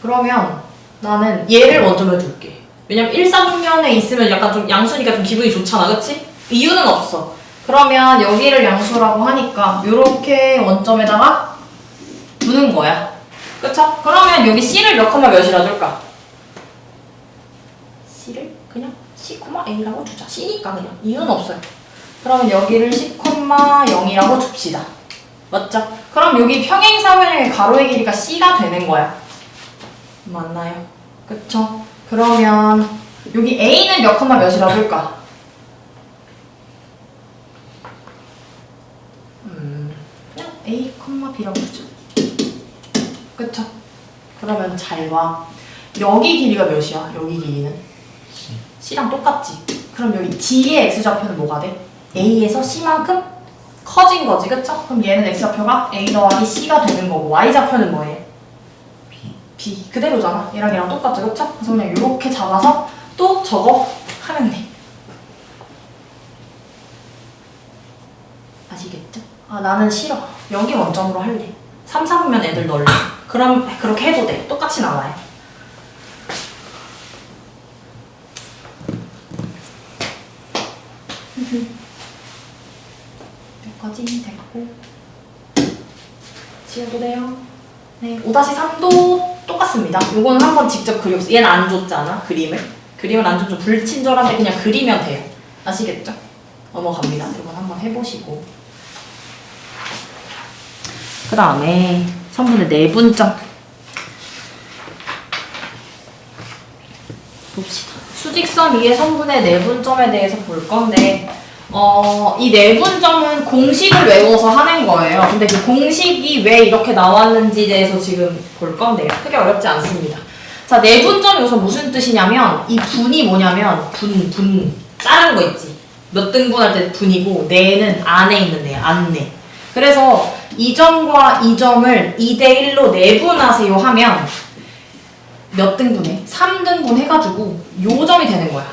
Speaker 1: 그러면 나는 얘를 원점에 둘게. 왜냐면 1,3면에 있으면 약간 좀 양수니까 좀 기분이 좋잖아, 그치? 이유는 없어. 그러면 여기를 양수라고 하니까 요렇게 원점에다가 두는 거야. 그쵸? 그러면 여기 C를 몇 컴마 몇이라 줄까? C를 그냥 C, A라고 두자. C니까 그냥. 이유는 없어요. 그러면 여기를 C, 0이라고 둡시다. 맞죠? 그럼 여기 평행사변의 가로의 길이가 C가 되는 거야. 맞나요? 그쵸? 그러면 여기 A는 몇 컴마 몇이라고 할까? 그냥 A, B라고 두자. 그쵸? 그러면 잘 봐. 여기 길이가 몇이야? 여기 길이는? C랑 똑같지? 그럼 여기 D의 X좌표는 뭐가 돼? A에서 C만큼 커진 거지, 그쵸? 그럼 얘는 X좌표가 A 더하기 C가 되는 거고 Y좌표는 뭐예요? B 그대로잖아. 얘랑 똑같죠, 그쵸? 그래서 그냥 이렇게 잡아서 또 저거 하면 돼. 아시겠죠? 아 나는 싫어. 여기 원점으로 할래. 3, 4분면 애들 넣을래. 그럼 그렇게 해도 돼. 똑같이 나와요. 여기까지 됐고 지워도 돼요. 네, 5-3도 똑같습니다. 요거는 한번 직접 그려보세요. 얘는 안 줬잖아, 그림을. 그림을 안 줬죠. 불친절한데 그냥 그리면 돼요. 아시겠죠? 넘어갑니다. 이건 한번 해보시고. 그 다음에 성분의 내분점 봅시다. 수직선 위의 성분의 내분점에 대해서 볼 건데 이 내분점은 공식을 외워서 하는 거예요. 근데 그 공식이 왜 이렇게 나왔는지에 대해서 지금 볼 건데요. 크게 어렵지 않습니다. 자, 내분점이 우선 무슨 뜻이냐면 이 분이 뭐냐면 분 자른 거 있지. 몇 등분할 때 분이고 내는 안에 있는 애, 안내. 그래서 이 점과 이 점을 2대1로 내분하세요 하면 몇 등분해? 3등분 해가지고 요 점이 되는 거야.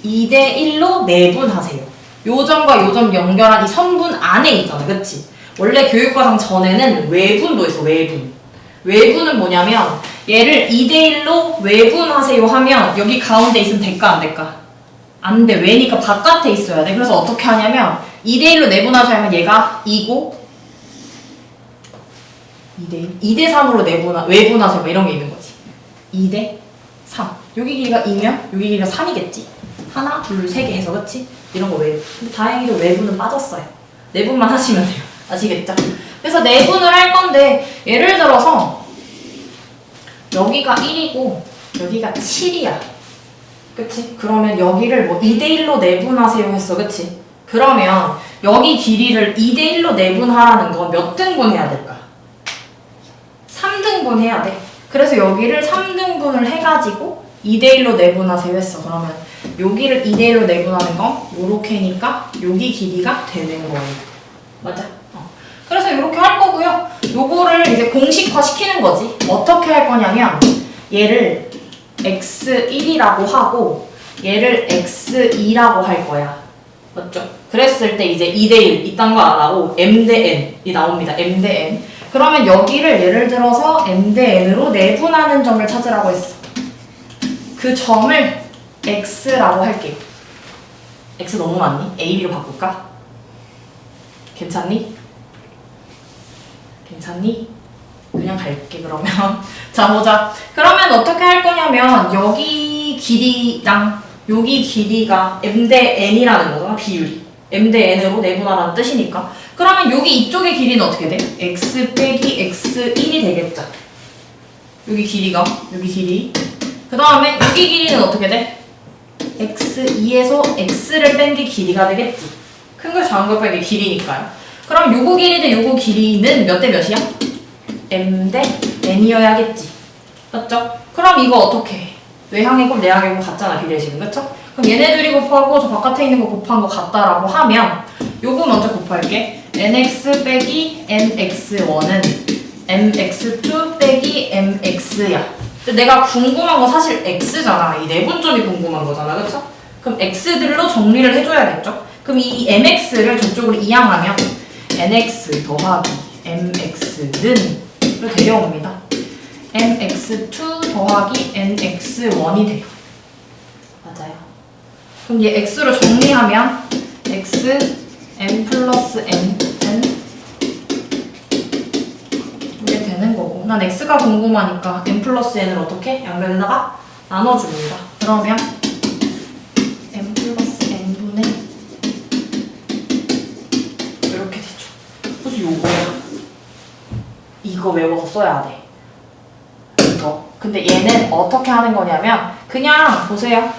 Speaker 1: 2대1로 내분하세요. 요 점과 요 점 연결한 이 선분 안에 있잖아, 그치? 원래 교육과정 전에는 외분도 있어, 외분. 외분은 뭐냐면 얘를 2대1로 외분하세요 하면 여기 가운데 있으면 될까 안 될까? 안 돼. 왜니까 바깥에 있어야 돼. 그래서 어떻게 하냐면 2대1로 내분하세요 하면 얘가 2고 2대3으로 외분하세요 이런 게 있는 거지. 2대3. 여기 길이가 2면 여기 길이가 3이겠지? 하나, 둘, 세 개 해서, 그치? 이런 거 외분. 근데 다행히도 외분은 빠졌어요. 내분만 하시면 돼요. 아시겠죠? 그래서 내분을 할 건데, 예를 들어서, 여기가 1이고, 여기가 7이야. 그치? 그러면 여기를 뭐 2대1로 내분하세요 했어. 그치? 그러면 여기 길이를 2대1로 내분하라는 건 몇 등분 해야 될까? 3등분 해야 돼. 그래서 여기를 3등분을 해가지고 2대1로 내분하세요 했어. 그러면 여기를 2대1로 내분하는 건 요렇게니까 여기 길이가 되는 거예요. 맞아? 그래서 이렇게 할 거고요. 요거를 이제 공식화 시키는 거지. 어떻게 할 거냐면 얘를 x1이라고 하고 얘를 x2라고 할 거야. 맞죠? 그랬을 때 이제 2대1 이딴 거 안 하고 m 대 n이 나옵니다. m 대 n. 그러면 여기를 예를 들어서 m 대 n으로 내분하는 점을 찾으라고 했어. 그 점을 x라고 할게요. x 너무 많니? a, b로 바꿀까? 괜찮니? 괜찮니? 그냥 갈게 그러면. 자 보자. 그러면 어떻게 할 거냐면 여기 길이랑 여기 길이가 m 대 n이라는 거잖아. 비율이 m 대 n으로 내분하라는 뜻이니까. 그러면 여기 이쪽의 길이는 어떻게 돼? x 빼기 x1이 되겠죠. 여기 길이가 여기 길이. 그 다음에 여기 길이는 어떻게 돼? x2에서 x를 뺀 게 길이가 되겠지. 큰 걸 작은 걸 뺀 게 길이니까요. 그럼 요거 길이 대 요거 길이는 몇 대 몇이야? m 대 n이어야겠지. 맞죠? 그럼 이거 어떻게 해? 외항의 곱, 내항의 곱 같잖아, 비례식은. 그쵸? 그럼 얘네들이 곱하고 저 바깥에 있는 거 곱한 거 같다라고 하면 요거 먼저 곱할게. nx 빼기 nx1은 mx2 빼기 mx야. 근데 내가 궁금한 거 사실 x잖아. 이 내분점이 궁금한 거잖아. 그쵸? 그럼 x들로 정리를 해줘야겠죠? 그럼 이 mx를 저쪽으로 이항하면 nx 더하기 mx는 로 데려옵니다. mx2 더하기 nx1이 돼요. 맞아요. 그럼 얘 x로 정리하면 x m 플러스 n은 이게 되는 거고, 난 x가 궁금하니까 m 플러스 n을 어떻게? 양변에다가 나눠줍니다. 그러면 m 플러스 n분의 이렇게 되죠. 그래서 요거야. 이거 외워서 써야 돼. 이거. 근데 얘는 어떻게 하는 거냐면 그냥 보세요.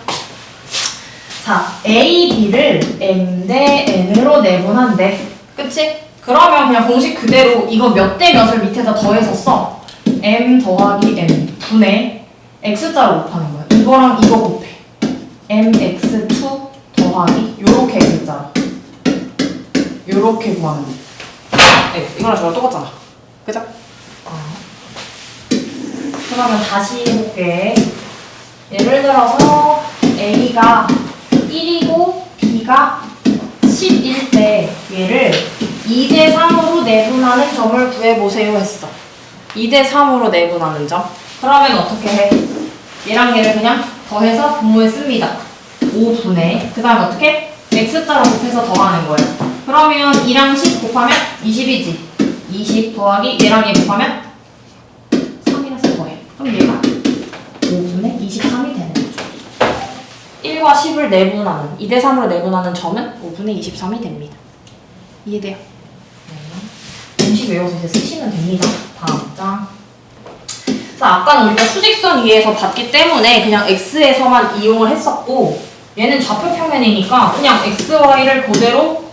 Speaker 1: 자, A, B를 M 대 N으로 내분한대. 그치? 그러면 그냥 공식 그대로 이거 몇 대 몇을 밑에다 더해서 써. M 더하기 N 분의 X자로 곱하는 거야. 이거랑 이거 곱해. MX2 더하기 요렇게 X자. 요렇게 구하는 거야. 네, 이거랑 저랑 똑같잖아. 그죠? 그러면 다시 해볼게. 예를 들어서 A가 1이고 B가 10일 때 얘를 2대 3으로 내분하는 점을 구해보세요 했어. 2대 3으로 내분하는 점. 그러면 어떻게 해? 얘랑 얘를 그냥 더해서 분모에 씁니다. 5분의 그 다음에 어떻게? x자로 곱해서 더하는 거예요. 그러면 2랑 10 곱하면 20이지. 20 더하기 얘랑 얘 곱하면 3이라서 더해. 그럼 얘가 5분의 23이 되는 거죠. 1과 10을 내분하는 2대 3으로 내분하는 점은 5분의 23이 됩니다. 이해돼요? 네. 공식 외워서 이제 쓰시면 됩니다. 다음 장. 그래서 아까는 우리가 수직선 위에서 봤기 때문에 그냥 x에서만 이용을 했었고 얘는 좌표 평면이니까 그냥 x, y를 그대로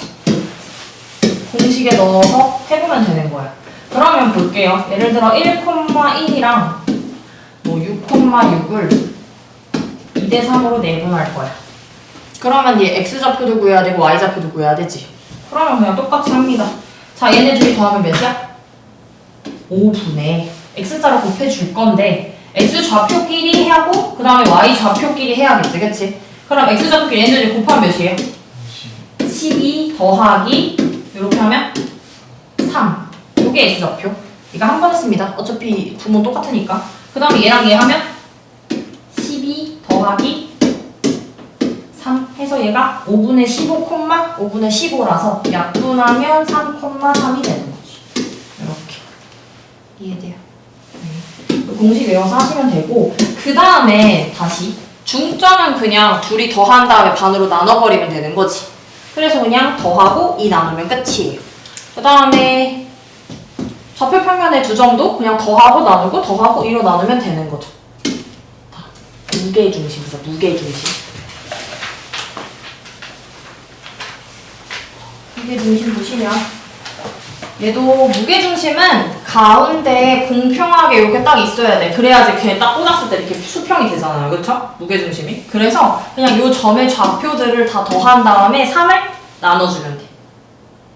Speaker 1: 공식에 넣어서 해보면 되는 거예요. 그러면 볼게요. 예를 들어 1,1이랑 뭐 6,6을 2대 3으로 내분할 거야. 그러면 얘 x좌표도 구해야 되고 y좌표도 구해야 되지. 그러면 그냥 똑같이 합니다. 자, 얘네 둘이 더하면 몇이야? 5분의 x자로 곱해줄 건데 x좌표끼리 하고 그 다음에 y좌표끼리 해야겠지, 그치? 그럼 x좌표끼리 얘네 둘이 곱하면 몇이에요? 12 더하기 이렇게 하면 3. 요게 x좌표. 이거 한 번 했습니다. 어차피 부모 똑같으니까. 그 다음에 얘랑 얘 하면 12 더하기 3 해서 얘가 5분의 15, 5분의 15라서 약분하면 3,3이 되는 거지. 이렇게. 이해돼요? 네. 공식 외워서 하시면 되고 그 다음에 다시 중점은 그냥 둘이 더한 다음에 반으로 나눠버리면 되는 거지. 그래서 그냥 더하고 2 나누면 끝이에요. 그 다음에 좌표 평면의 두 점도 그냥 더하고 나누고 더하고 2로 나누면 되는 거죠. 다 무게중심이죠. 무게중심. 무게중심 보시면 얘도 무게중심은 가운데 공평하게 이렇게 딱 있어야 돼. 그래야지 걔 딱 꽂았을 때 이렇게 수평이 되잖아요. 그쵸? 무게중심이. 그래서 그냥 요 점의 좌표들을 다 더한 다음에 3을 나눠주면 돼.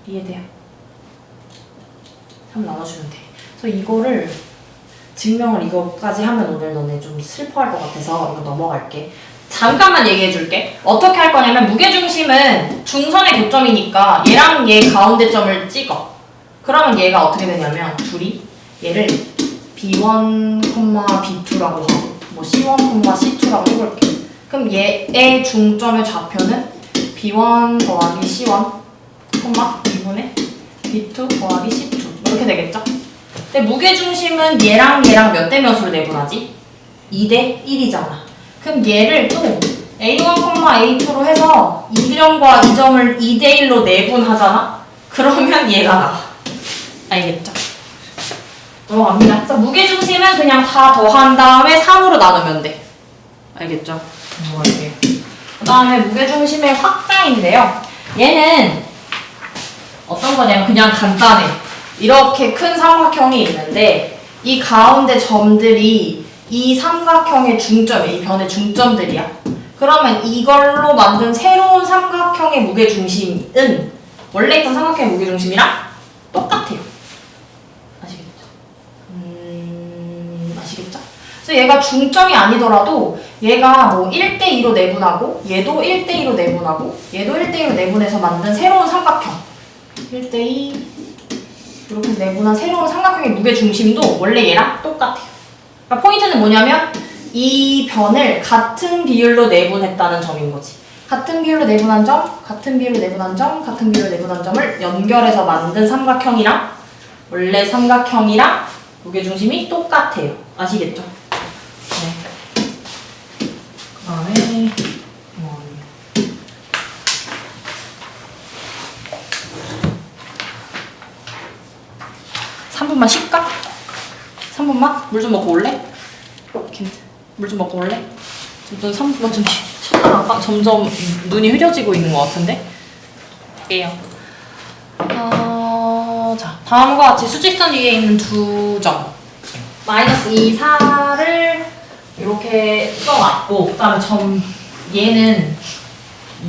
Speaker 1: 이해돼요? 3 나눠주면 돼. 그래서 이거를 증명을 이거까지 하면 오늘 너네 좀 슬퍼할 것 같아서 이거 넘어갈게. 잠깐만 얘기해줄게. 어떻게 할 거냐면 무게중심은 중선의 교점이니까 얘랑 얘 가운데 점을 찍어. 그러면 얘가 어떻게 되냐면 둘이 얘를 B1, B2라고 하고 뭐 C1, C2라고 해볼게. 그럼 얘의 중점의 좌표는 B1 더하기 C1, 2분의 B2 더하기 C2 이렇게 되겠죠? 근데 무게중심은 얘랑 얘랑 몇 대 몇으로 내분하지? 2대 1이잖아. 그럼 얘를 또 A1, A2로 해서 이 점과 이 점을 2대 1로 내분하잖아? 그러면 얘가 나와. 알겠죠? 넘어갑니다. 그래서 무게중심은 그냥 다 더한 다음에 3으로 나누면 돼. 알겠죠? 넘어갈게요. 그 다음에 무게중심의 확장인데요. 얘는 어떤 거냐면 그냥 간단해. 이렇게 큰 삼각형이 있는데 이 가운데 점들이 이 삼각형의 중점이야. 이 변의 중점들이야. 그러면 이걸로 만든 새로운 삼각형의 무게중심은 원래 있던 삼각형의 무게중심이랑 똑같아요. 아시겠죠? 그래서 얘가 중점이 아니더라도 얘가 뭐 1대2로 내분하고 얘도 1대2로 내분하고 얘도 1대2로 내분해서 만든 새로운 삼각형 1대2 이렇게 내분한 새로운 삼각형의 무게중심도 원래 얘랑 똑같아요. 그러니까 포인트는 뭐냐면 이 변을 같은 비율로 내분했다는 점인 거지. 같은 비율로 내분한 점, 같은 비율로 내분한 점, 같은 비율로 내분한 점을 연결해서 만든 삼각형이랑 원래 삼각형이랑 무게중심이 똑같아요. 아시겠죠? 네. 그 다음에 3분만 쉴까? 3분만? 물 좀 먹고 올래? 물 좀 먹고 올래? 좀 3분만 좀 쉬다가 점점 눈이 흐려지고 있는 것 같은데? 볼게요. 자, 다음과 같이 수직선 위에 있는 두 점 마이너스 2, 4를 이렇게 써놨고 그 다음에 점 얘는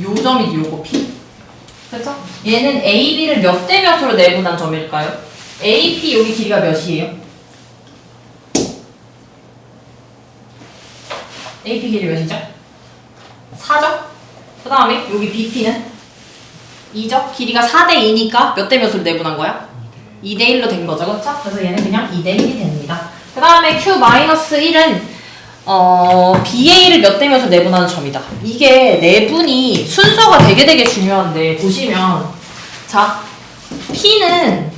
Speaker 1: 요 점이지 요거 P 그렇죠? 얘는 A, B를 몇 대 몇으로 내분한 점일까요? A, P 여기 길이가 몇이에요? AP 길이 몇이죠? 4죠? 그 다음에 여기 BP는 2죠? 길이가 4대2니까 몇 대 몇으로 내분한 거야? 2대1로 된 거죠, 그렇죠? 그래서 얘는 그냥 2대1이 됩니다. 그 다음에 Q-1은 BA를 몇 대 몇으로 내분하는 점이다. 이게 내분이 순서가 되게 중요한데 보시면 자, P는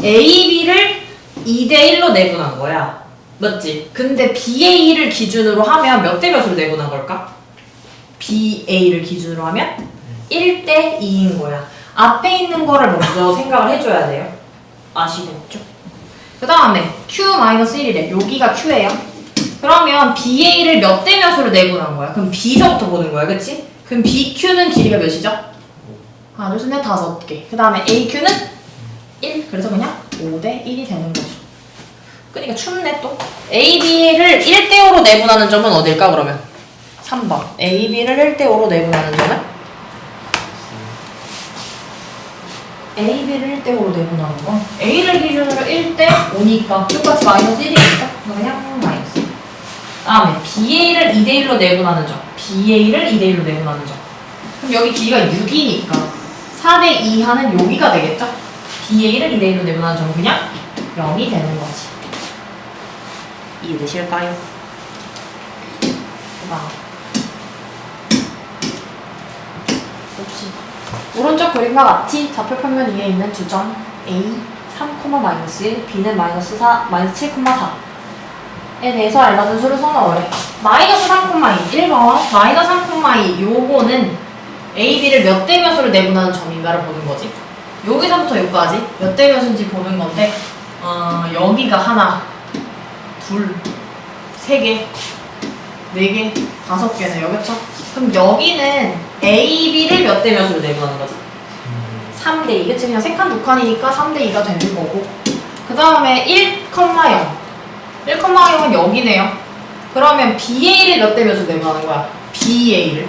Speaker 1: AB를 2대1로 내분한 거야. 맞지? 근데 BA를 기준으로 하면 몇 대 몇으로 내분한 걸까? BA를 기준으로 하면 1대2인 거야. 앞에 있는 거를 먼저 생각을 해줘야 돼요. 아시겠죠? 그 다음에 Q-1이래. 여기가 Q예요. 그러면 BA를 몇 대 몇으로 내분한 거야? 그럼 B서부터 보는 거야. 그치? 그럼 BQ는 길이가 몇이죠? 하나, 둘, 셋, 넷, 5개. 그 다음에 AQ는 1. 그래서 그냥 5대1이 되는 거죠. 그러니까 춥네 또. AB를 1대5로 내분하는 점은 어딜까 그러면? 3번. AB를 1대5로 내분하는 점은? AB를 1대5로 내분하는 거. A를 기준으로 1대5니까 똑같이 마이너스 1이니까 그냥 마이너스. 다음에 BA를 2대1로 내분하는 점. BA를 2대1로 내분하는 점. 그럼 여기 길이가 6이니까 4대2 하는 여기가 되겠죠? BA를 2대1로 내분하는 점은 그냥 0이 되는 거지. 이해되실까요? 봅시다. 오른쪽 그림과 같이 좌표 평면 위에 있는 두 점 A 3,-1, B는 -4, -7,4에 대해서 알맞은 수를 써넣으래. -3,2, 1번 -3,2 요거는 A, B를 몇 대 몇으로 내분하는 점인가를 보는 거지. 여기서부터 여기까지 몇 대 몇인지 보는 건데 여기가 하나, 둘, 세 개, 네 개, 5개네요. 그렇죠? 그럼 여기는 A, B를 몇 대 몇으로 내분하는 거지? 3대2. 그치? 그냥 3칸, 2칸이니까 3대2가 되는 거고. 그 다음에 1,0. 1,0은 여기네요. 그러면 BA를 몇 대 몇으로 내분하는 거야? BA를.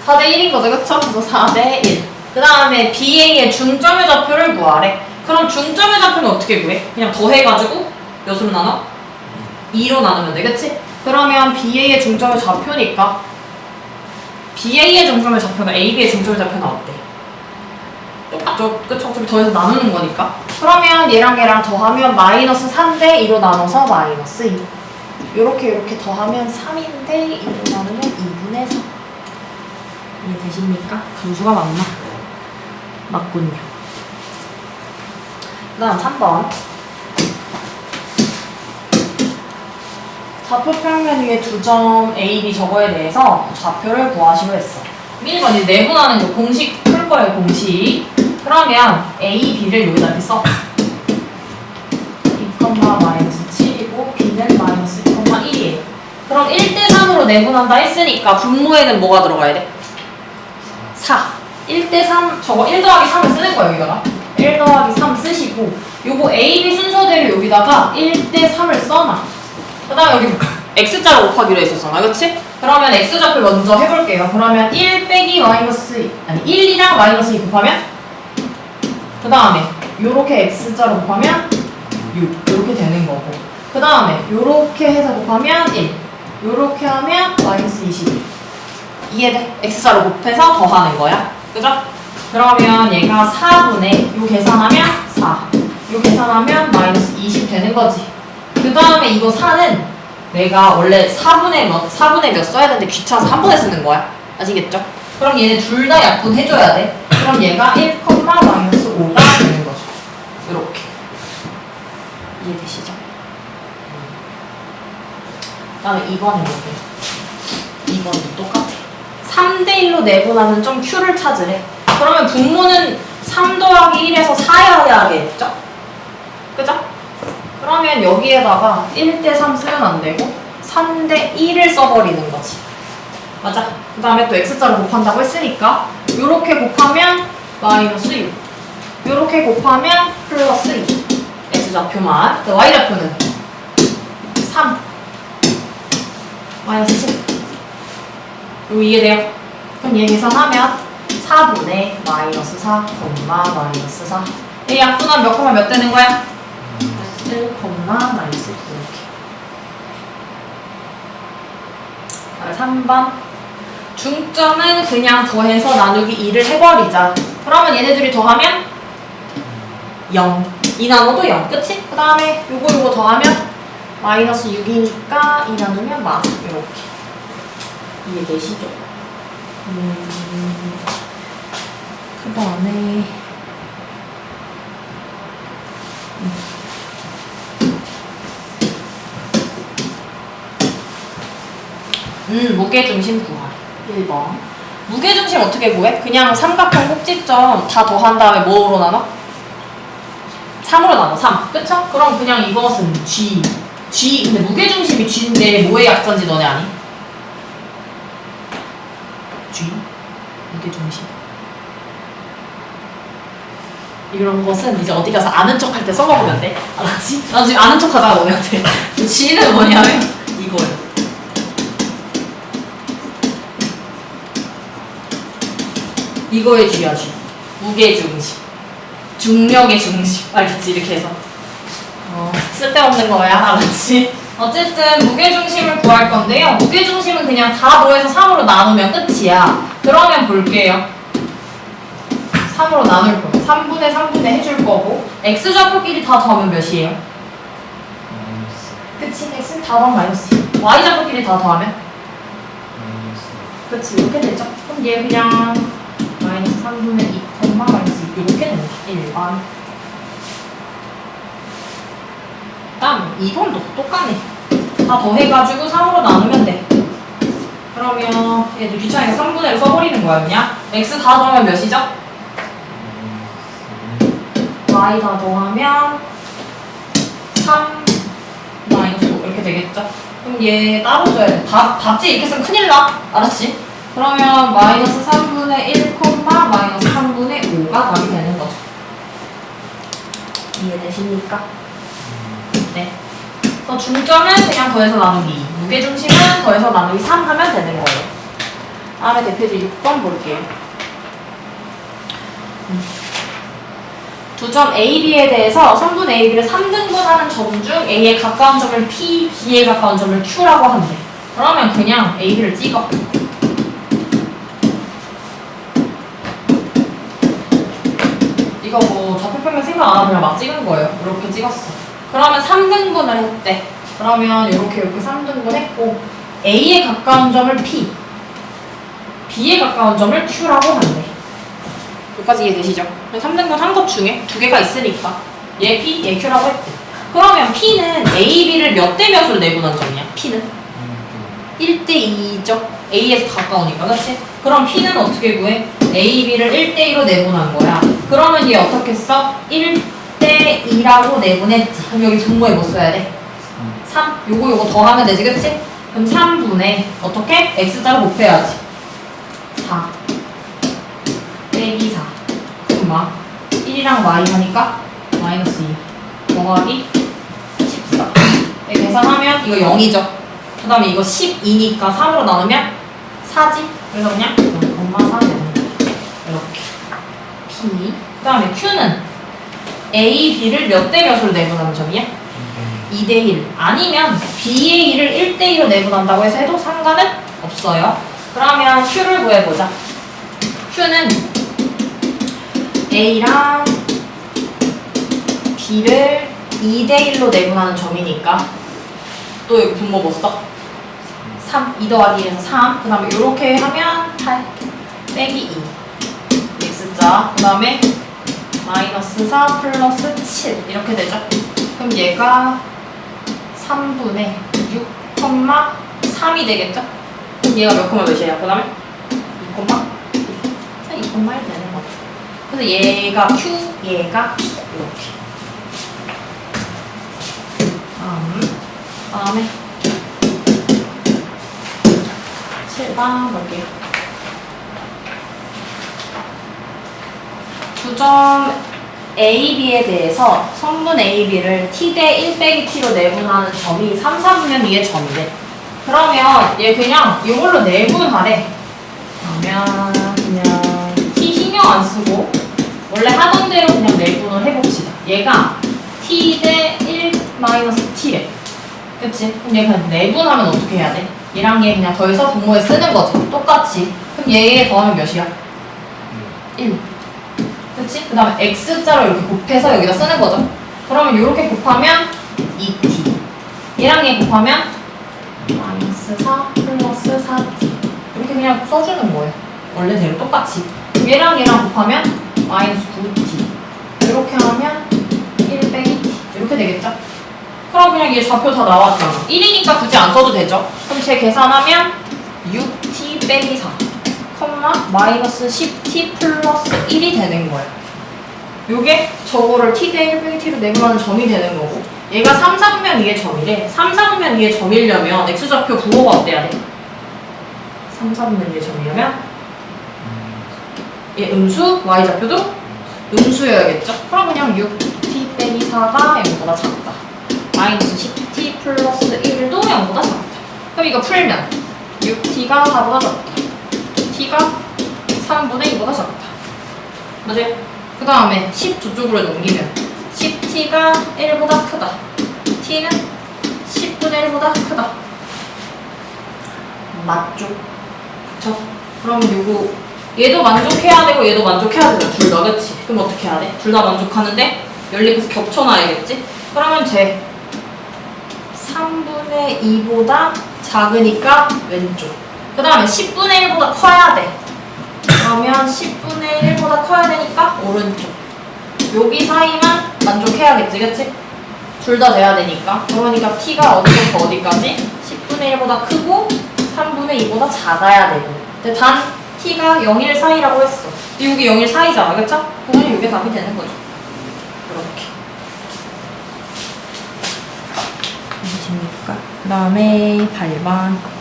Speaker 1: 4대1인 거죠. 그쵸? 그래서 4대1. 그 다음에 BA의 중점의 좌표를 구하래. 그럼 중점의 좌표는 어떻게 구해? 그냥 더해가지고 몇으로 나눠? 2로 나누면 돼. 그치? 그러면 BA의 중점의 좌표니까 BA의 중점의 좌표가 AB의 중점의 좌표는 어때? 똑같죠? 그쵸? 어차피 더해서 나누는 거니까. 그러면 얘랑 얘랑 더하면 -3대2로 나눠서 -2. 요렇게 더하면 3인데 2로 나누면 2분의 3. 이해되십니까? 분수가 맞나? 맞군요. 그 다음 3번. 좌표 평면 위에 두 점 A, B 저거에 대해서 좌표를 구하시로 했어. 1번 이제 내분하는 거 공식 풀 거예요. 공식. 그러면 A, B를 여기다 이렇게 써. 2,-7이고 B는 -2,1이에요. 그럼 1대3으로 내분한다 했으니까 분모에는 뭐가 들어가야 돼? 4. 1대3 저거 1 더하기 3을 쓰는 거예요. 여기다가 1 더하기 3 쓰시고 요거 A, B 순서대로 여기다가 1대3을 써놔. 그 다음에 여기 X자로 곱하기로 했었잖아. 그치? 그러면 X좌표 먼저 해볼게요. 그러면 1 빼기 -2 아니 1이랑 -2 곱하면 그 다음에 요렇게 X자로 곱하면 6 요렇게 되는 거고 그 다음에 요렇게 해서 곱하면 1 요렇게 하면 -22 이해돼? X자로 곱해서 더하는 거야. 그죠? 그러면 얘가 4분의 요 계산하면 4 요 계산하면 -20 되는 거지. 그 다음에 이거 4는 내가 원래 4분의 몇 써야 되는데 귀찮아서 한 번에 쓰는 거야. 아시겠죠? 그럼 얘네 둘 다 약분해줘야 돼. 그럼 얘가 1, -5가 되는 거죠. 이렇게. 이해되시죠? 그 다음에 2번 해볼게요. 2번도 똑같아. 3대1로 내분하는 점 Q를 찾으래. 그러면 분모는 3 더하기 1에서 4여야겠죠? 그죠? 그러면 여기에다가 1대3 쓰면 안 되고 3대1을 써버리는 거지. 맞아? 그 다음에 또 X자로 곱한다고 했으니까 요렇게 곱하면 -6 요렇게 곱하면 +2 X좌표만. Y좌표는 3 -7 요 이해돼요? 그럼 얘 계산하면 4분의 -4, -4 얘 약분하면 몇 되는 거야? 7, 마이너스 이렇게. 자, 3번. 중점은 그냥 더해서 나누기 2를 해버리자. 그러면 얘네들이 더하면 0. 2 나눠도 0. 그치? 그 다음에 요거 더하면 마이너스 6이니까 2 나누면 마. 이렇게. 이해되시죠? 그 다음에 무게중심 구할. 1번. 무게중심 어떻게 구해? 그냥 삼각형 꼭지점 다 더한 다음에 뭐로 나눠? 3으로 나눠. 3. 그쵸? 그럼 그냥 이것은 G. 근데 무게중심이 G인데 뭐의 약자인지 너네 아니? G. 무게중심. 이런 것은 이제 어디 가서 아는 척 할 때 써먹으면 돼. 알았지? 나 지금 아는 척 하다가 너네한테. G는 뭐냐면 이거예요. 이거의 G야, G. 무게중심. 중력의 중심. 알겠지? 이렇게 해서. 쓸데없는 거야. 알았지? 어쨌든 무게중심을 구할 건데요. 무게중심은 그냥 다 더해서 3으로 나누면 끝이야. 그러면 볼게요. 3으로 나눌 거예요. 3분의 3분의 해줄 거고 x좌표끼리 다 더하면 몇이에요?
Speaker 2: 마이너스.
Speaker 1: 그치? x는 다 더하면 마이너스. y좌표끼리 다 더하면?
Speaker 2: 마이너스.
Speaker 1: 그치? 이렇게 되죠? 그럼 얘 그냥 마이너스 3분의 2, 마이너스 2 이렇게 됩니다. 1번. 다음 2번도 똑같네. 다 더해가지고 3으로 나누면 돼. 그러면 얘도 귀찮으니까 3분의 1 써버리는 거야 그냥. x 다 더하면 몇이죠? y 다 더하면 3 마이너스 5 이렇게 되겠죠? 그럼 얘 따로 써야 돼. 답지 이렇게 쓰면 큰일 나. 알았지? 그러면 마이너스 3분의 1, 마이너스 3분의 5가 답이 되는 거죠. 이해되십니까? 네. 그래서 중점은 그냥 더해서 나누기 2, 무게중심은 더해서 나누기 3 하면 되는 거예요. 다음에 대표지 6번 볼게요. 두 점 A, B에 대해서 선분 A, B를 3등분하는 점 중 A에 가까운 점을 P, B에 가까운 점을 Q라고 한대. 그러면 그냥 A, B를 찍어. 이거 뭐 좌표평면 생각 안 하고 그냥 막 찍은 거예요. 이렇게 찍었어. 그러면 3등분을 했대. 그러면 이렇게 3등분 했고 A에 가까운 점을 P, B에 가까운 점을 Q라고 한대. 여기까지 이해되시죠? 3등분 한 것 중에 두 개가 있으니까 얘 P, 얘 Q라고 했대. 그러면 P는 A, B를 몇 대 몇으로 내분한 점이야? P는? 1대2죠? A에서 가까우니까, 그렇지? 그럼 P는 어떻게 구해? A, B를 1대2로 내분한 거야. 그러면 얘 어떻게 써? 1대2라고 내분했지. 그럼 여기 분모에 뭐 써야 돼? 3. 요거 더하면 되지, 그치? 그럼 3분의 어떻게? X자로 곱해야지. 4 빼기 4 그마 1이랑 y 하니까 마이너스 2 더하기 14 계산하면 이거 0이죠. 그 다음에 이거 12니까 3으로 나누면 4지. 그래서 그냥 0,4 되는 거야. 이렇게 P. 그 다음에 Q는 A, B를 몇 대 몇으로 내분하는 점이야? 2대1 아니면 B의 1을 1대2로 내분한다고 해서 해도 상관은 없어요. 그러면 Q를 구해보자. Q는 A랑 B를 2대1로 내분하는 점이니까 또 여기 분모 뭐 써? 3, 2 더하기 1에서 3. 그 다음에 이렇게 하면 8 빼기 2 X자. 그 다음에 마이너스 4 플러스 7 이렇게 되죠. 그럼 얘가 3분의 6, 3이 되겠죠? 그럼 얘가 몇 콤마 몇이에요? 그 다음에 2 콤마 1 되는 거죠. 그래서 얘가 Q, 얘가 P 이렇게. 다음에 7번 볼게요. 두 점 A, B에 대해서 성분 A, B를 T 대 1 빼기 T로 내분하는 점이 3, 4분면 위의 점이래. 그러면 얘 그냥 이걸로 내분하래. 그러면 그냥 T 신경 안 쓰고 원래 하던 대로 그냥 내분을 해봅시다. 얘가 T 대 1 마이너스 t래. 그치? 그럼 얘 그냥 내분하면 어떻게 해야 돼? 얘랑 얘 그냥 더해서 분모에 쓰는 거지. 똑같이. 그럼 얘 더하면 몇이야? 1. 그치? 그 다음에 x자로 이렇게 곱해서 여기다 쓰는 거죠. 그러면 이렇게 곱하면 2t. 얘랑 얘 곱하면 마이너스 4 플러스 4t. 이렇게 그냥 써주는 거예요. 원래대로 똑같이. 얘랑 얘랑 곱하면 마이너스 9t. 이렇게 하면 1 빼기 t. 이렇게 되겠죠? 그럼 그냥 얘 좌표 다 나왔잖아. 1이니까 굳이 안 써도 되죠? 그럼 제 계산하면 6t 빼기 4, 마이너스 10t 플러스 1이 되는 거예요. 요게 저거를 t 대 1 빼기 t로 내분하는 점이 되는 거고, 얘가 3, 4면 위에 점이래. 3, 4면 위에 점이려면 x좌표 부호가 어때야 돼? 3, 4면 위에 점이려면 얘 음수, y좌표도 음수여야겠죠? 그럼 그냥 6t 빼기 4가 0보다 작다. 마이너스 10t 플러스 1도 0보다 작다. 그럼 이거 풀면 6t가 4보다 작다. t가 3분의 2보다 작다. 맞아요? 그 다음에 10 저쪽으로 넘기면 10t가 1보다 크다. t는 10분의 1보다 크다. 맞죠? 그쵸? 그럼 요거 얘도 만족해야 되고 얘도 만족해야 되죠. 둘 다. 그치? 그럼 어떻게 해야 돼? 둘 다 만족하는데 연립해서 겹쳐놔야겠지? 그러면 제 3분의 2보다 작으니까 왼쪽. 그 다음에 10분의 1보다 커야 돼. 그러면 10분의 1보다 커야 되니까 오른쪽. 여기 사이만 만족해야겠지, 그치? 둘 다 돼야 되니까. 그러니까 t가 어디부터 어디까지? 10분의 1보다 크고 3분의 2보다 작아야 되고. 근데 단 t가 0, 1 사이라고 했어. 근데 여기 0, 1 사이잖아, 그쵸? 그러면 이게 답이 되는 거죠. 이렇게. 무엇입니까? 그 다음에 8번.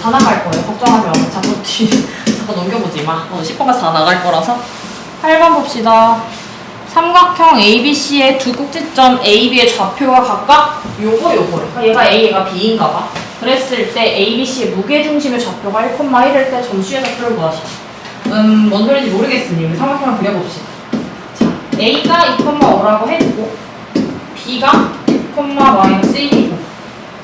Speaker 1: 다 나갈 거예요. 걱정하지 마. 자꾸 넘겨보지 마. 10번까지 다 나갈 거라서. 8번 봅시다. 삼각형 ABC의 두 꼭지점 AB의 좌표가 각각 요거래. 그러니까 얘가 A, 얘가 B인가 봐. 그랬을 때 ABC의 무게중심의 좌표가 1,1일 때 점수의 좌표를 구하시오. 뭔 소리인지 모르겠으니 우리 삼각형을 그려봅시다. 자, A가 2,5라고 했고 B가 1,-1이고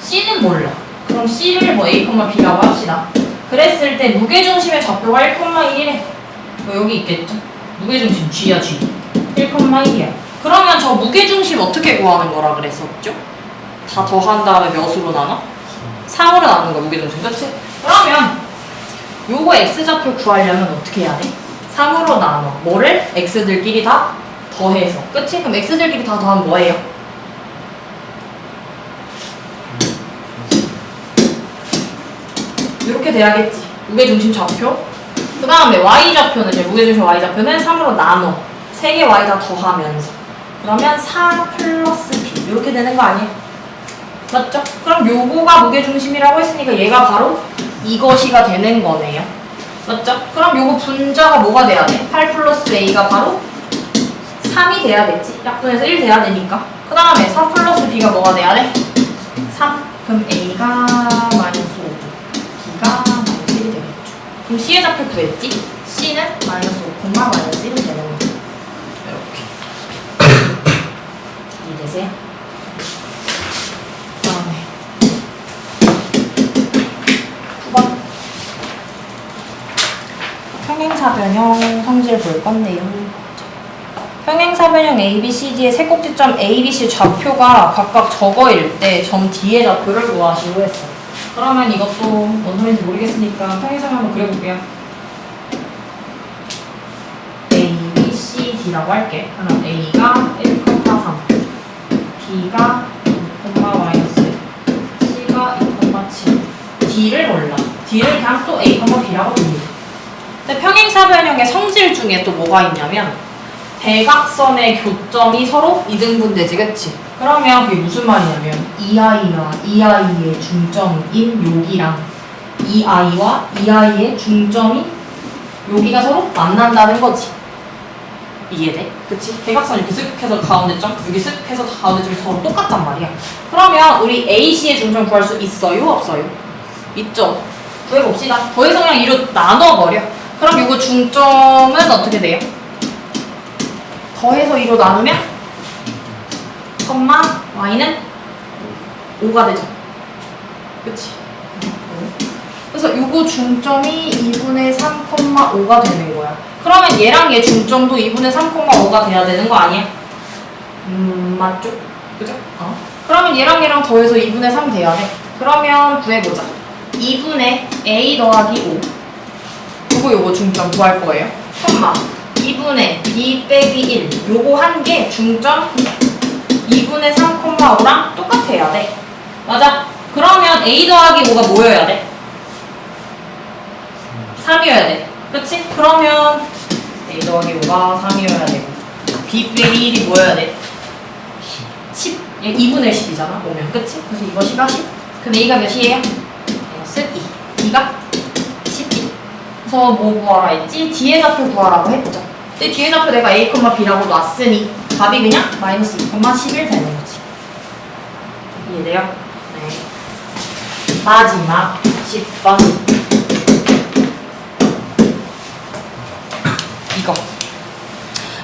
Speaker 1: C는 몰라. 그럼 C를 뭐 A, B라고 합시다. 그랬을 때 무게중심의 좌표가 1,1이래. 뭐 여기 있겠죠? 무게중심 G야 G. 1,1이야. 그러면 저 무게중심 어떻게 구하는 거라 그랬었죠? 다 더한 다음에 몇으로 나눠? 3으로 나누는 거야, 무게중심. 그치? 그러면 요거 X좌표 구하려면 어떻게 해야 돼? 3으로 나눠. 뭐를? X들끼리 다 더해서. 그치? 그럼 X들끼리 다 더하면 뭐예요? 이렇게 돼야겠지. 무게중심 좌표. 그 다음에 Y좌표는, 이제 무게중심 Y좌표는 3으로 나눠. 3개 Y 다 더하면서. 그러면 4 플러스 B. 이렇게 되는 거 아니에요? 맞죠? 그럼 요거가 무게중심이라고 했으니까 얘가 바로 이것이가 되는 거네요. 맞죠? 그럼 요거 분자가 뭐가 돼야 돼? 8 플러스 A가 바로 3이 돼야겠지? 약분해서 1 돼야 되니까. 그 다음에 4 플러스 B가 뭐가 돼야 돼? 3. 그럼 A가 마이너스 5, B가 마이너스 1이 되겠죠. 그럼 C의 좌표 구했지? C는 마이너스 5, 마이너스 1이 되는 거죠. 이렇게. 이해되세요? 그 다음에 9번. 평행사변형 성질 볼 건데요. 평행사변형 ABCD의 세 꼭지점 ABC 좌표가 각각 저거일 때 점 D의 좌표를 구하시고 했어. 그러면 이것도 뭔 소리인지 모르겠으니까 평행사변 한번 그려볼게요. A, B, C, D라고 할게. 그럼 A가 1,3, B가 2,-1, C가 2,7. D를 몰라. D를 그냥 또 A, B라고 봅니다. 근데 평행사변형의 성질 중에 또 뭐가 있냐면 대각선의 교점이 서로 이등분되지, 그치? 그러면 그게 무슨 말이냐면 이 아이와 이 아이의 중점인 여기랑 이 아이와 이 아이의 중점이 여기가 서로 만난다는 거지. 이해돼? 그치? 대각선 이렇게 쓱 해서 가운데점, 여기 쓱 해서 가운데점이 서로 똑같단 말이야. 그러면 우리 AC의 중점 구할 수 있어요? 없어요? 있죠? 구해봅시다. 더 이상 그냥 이로 나눠버려. 그럼 이거 중점은 어떻게 돼요? 더해서 2로 나누면 컴마 y는 5가 되죠. 그치? 그래서 요거 중점이 2분의 3,5가 되는 거야. 그러면 얘랑 얘 중점도 2분의 3,5가 돼야 되는 거 아니야? 맞죠? 그죠? 그러면 얘랑 더해서 2분의 3 돼야 돼. 그러면 구해보자. 2분의 a 더하기 5. 요거 중점 구할 거예요. 컴마 2분의 b 빼기 1. 요거 한 개 중점 2분의 3,5랑 똑같아야 돼. 맞아? 그러면 a 더하기 5가 뭐여야 돼? 3이어야 돼. 그치? 그러면 a 더하기 5가 3이어야 되고 b 빼기 1이 뭐여야 돼? 10. 얘 2분의 10이잖아. 오면. 그치? 그래서 이것이가 10. 그럼 a가 몇이에요? 마이너스 2. b가 12. 그래서 뭐 구하라 했지? 뒤에 좌표 구하라고 했죠. 근데 뒤에 좌표 내가 a, b라고 놨으니 답이 그냥 마이너스 2,11 되는 거지. 이해돼요? 네. 마지막 10번.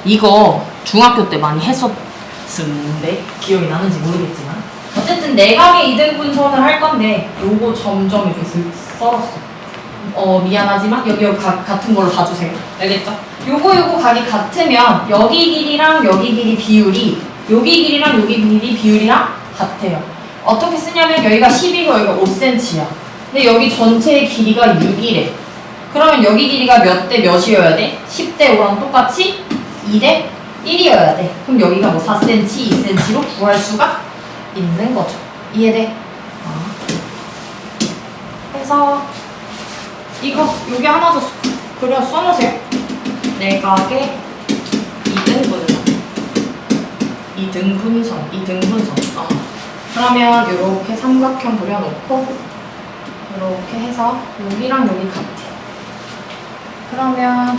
Speaker 1: 이거 중학교 때 많이 했었는데 기억이 나는지 모르겠지만 어쨌든 내각의 이등분선을 할 건데 요거 점점 이렇게 썰었어. 미안하지만 여기 같은 걸로 봐주세요. 알겠죠? 요거 각이 같으면 여기 길이랑 여기 길이 비율이 여기 길이랑 여기 길이 비율이랑 같아요. 어떻게 쓰냐면 여기가 10이고 여기가 5cm야. 근데 여기 전체의 길이가 6이래. 그러면 여기 길이가 몇 대 몇이어야 돼? 10대 5랑 똑같이 2대 1이어야 돼. 그럼 여기가 뭐 4cm, 2cm로 구할 수가 있는 거죠. 이해돼? 그래서 이거 여기 하나 더 그려 써놓으세요. 내각의 이등분선. 그러면 이렇게 삼각형 그려놓고 이렇게 해서 여기랑 여기 같아. 그러면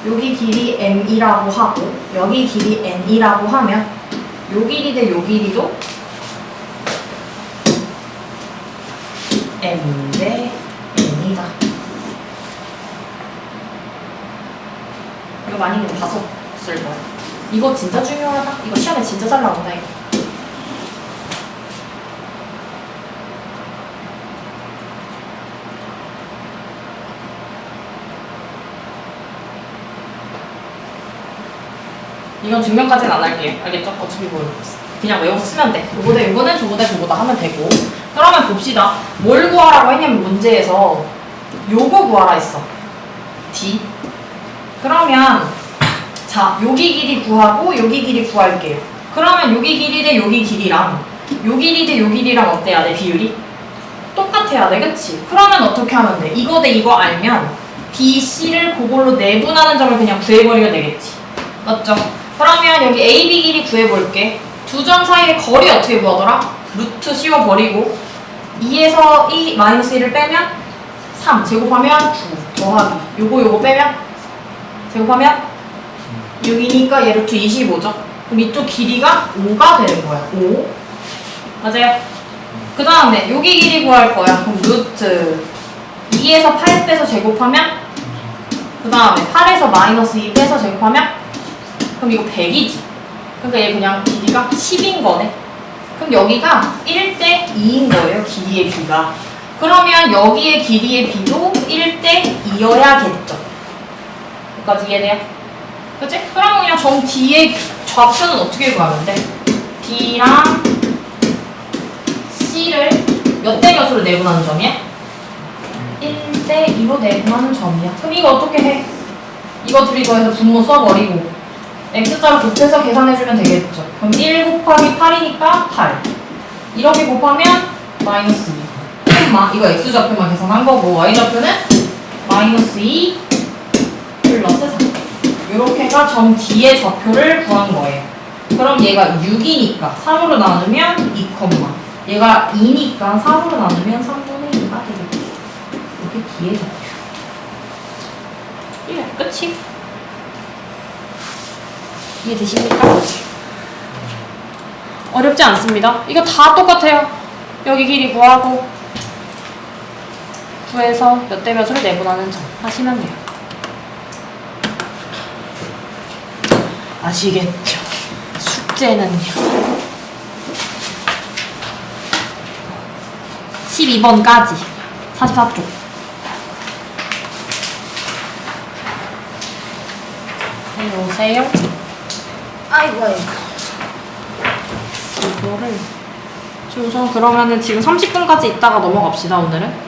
Speaker 1: 여기 길이 m이라고 하고 여기 길이 n이라고 하면 요 길이 대 요 길이도 m 대 n이다. 이거 많이 봤었을 거야. 이거 진짜 중요하다. 이거 시험에 진짜 잘 나온다 이거. 이건 증명까지는 안 할게요. 알겠죠? 어차피 뭐 그냥 외워서 쓰면 돼. 요거대 요거는 저거다 하면 되고. 그러면 봅시다. 뭘 구하라고 했냐면 문제에서 요거 구하라 했어. D. 그러면 자 여기 길이 구하고 여기 길이 구할게요. 그러면 여기 길이 대 여기 길이랑 요 길이 대 요 길이랑 어때야 돼? 비율이? 똑같아야 돼. 그치? 그러면 어떻게 하면 돼? 이거 대 이거 알면 B, C를 그걸로 내분하는 점을 그냥 구해버리면 되겠지. 맞죠? 그러면 여기 A, B 길이 구해볼게. 두 점 사이의 거리 어떻게 구하더라? 루트 씌워버리고 2에서 2 마이너스 1을 빼면 3 제곱하면 9 더하기 요거 빼면 제곱하면 6이니까 얘 루트 25죠? 그럼 이쪽 길이가 5가 되는 거야. 5 맞아요? 그 다음에 여기 길이 구할 거야. 그럼 루트 2에서 8 빼서 제곱하면 그 다음에 8에서 마이너스 2 빼서 제곱하면 그럼 이거 100이지. 그러니까 얘 그냥 길이가 10인 거네. 그럼 여기가 1대 2인 거예요. 길이의 비가. 그러면 여기의 길이의 비도 1대 2여야겠죠. 여기까지 이해돼요? 그치? 그러면 그냥 점 D의 좌표는 어떻게 구하면 돼? B랑 C를 몇 대 몇으로 내분하는 점이야? 1대 2로 내분하는 점이야. 그럼 이거 어떻게 해? 이거 둘이 더해서 분모 써버리고 X자로 곱해서 계산해주면 되겠죠. 그럼 1 곱하기 8이니까 8. 이렇게 곱하면 마이너스 2. 이거 X좌표만 계산한 거고 Y좌표는 마이너스 2 플러스 3. 이렇게가 점 D의 좌표를 구한 거예요. 그럼 얘가 6이니까 3으로 나누면 2, 얘가 2니까 3으로 나누면 3분의 2가 되겠죠. 이렇게 D의 좌표. 예, 끝이. 이해되십니까? 어렵지 않습니다. 이거 다 똑같아요. 여기 길이 구하고 구해서 몇 대 몇으로 내분하는 점 하시면 돼요. 아시겠죠? 숙제는요. 12번까지 44쪽. 오세요. 아이고 아이고. 이거를 우선 그러면은 지금 30분까지 있다가 넘어갑시다 오늘은.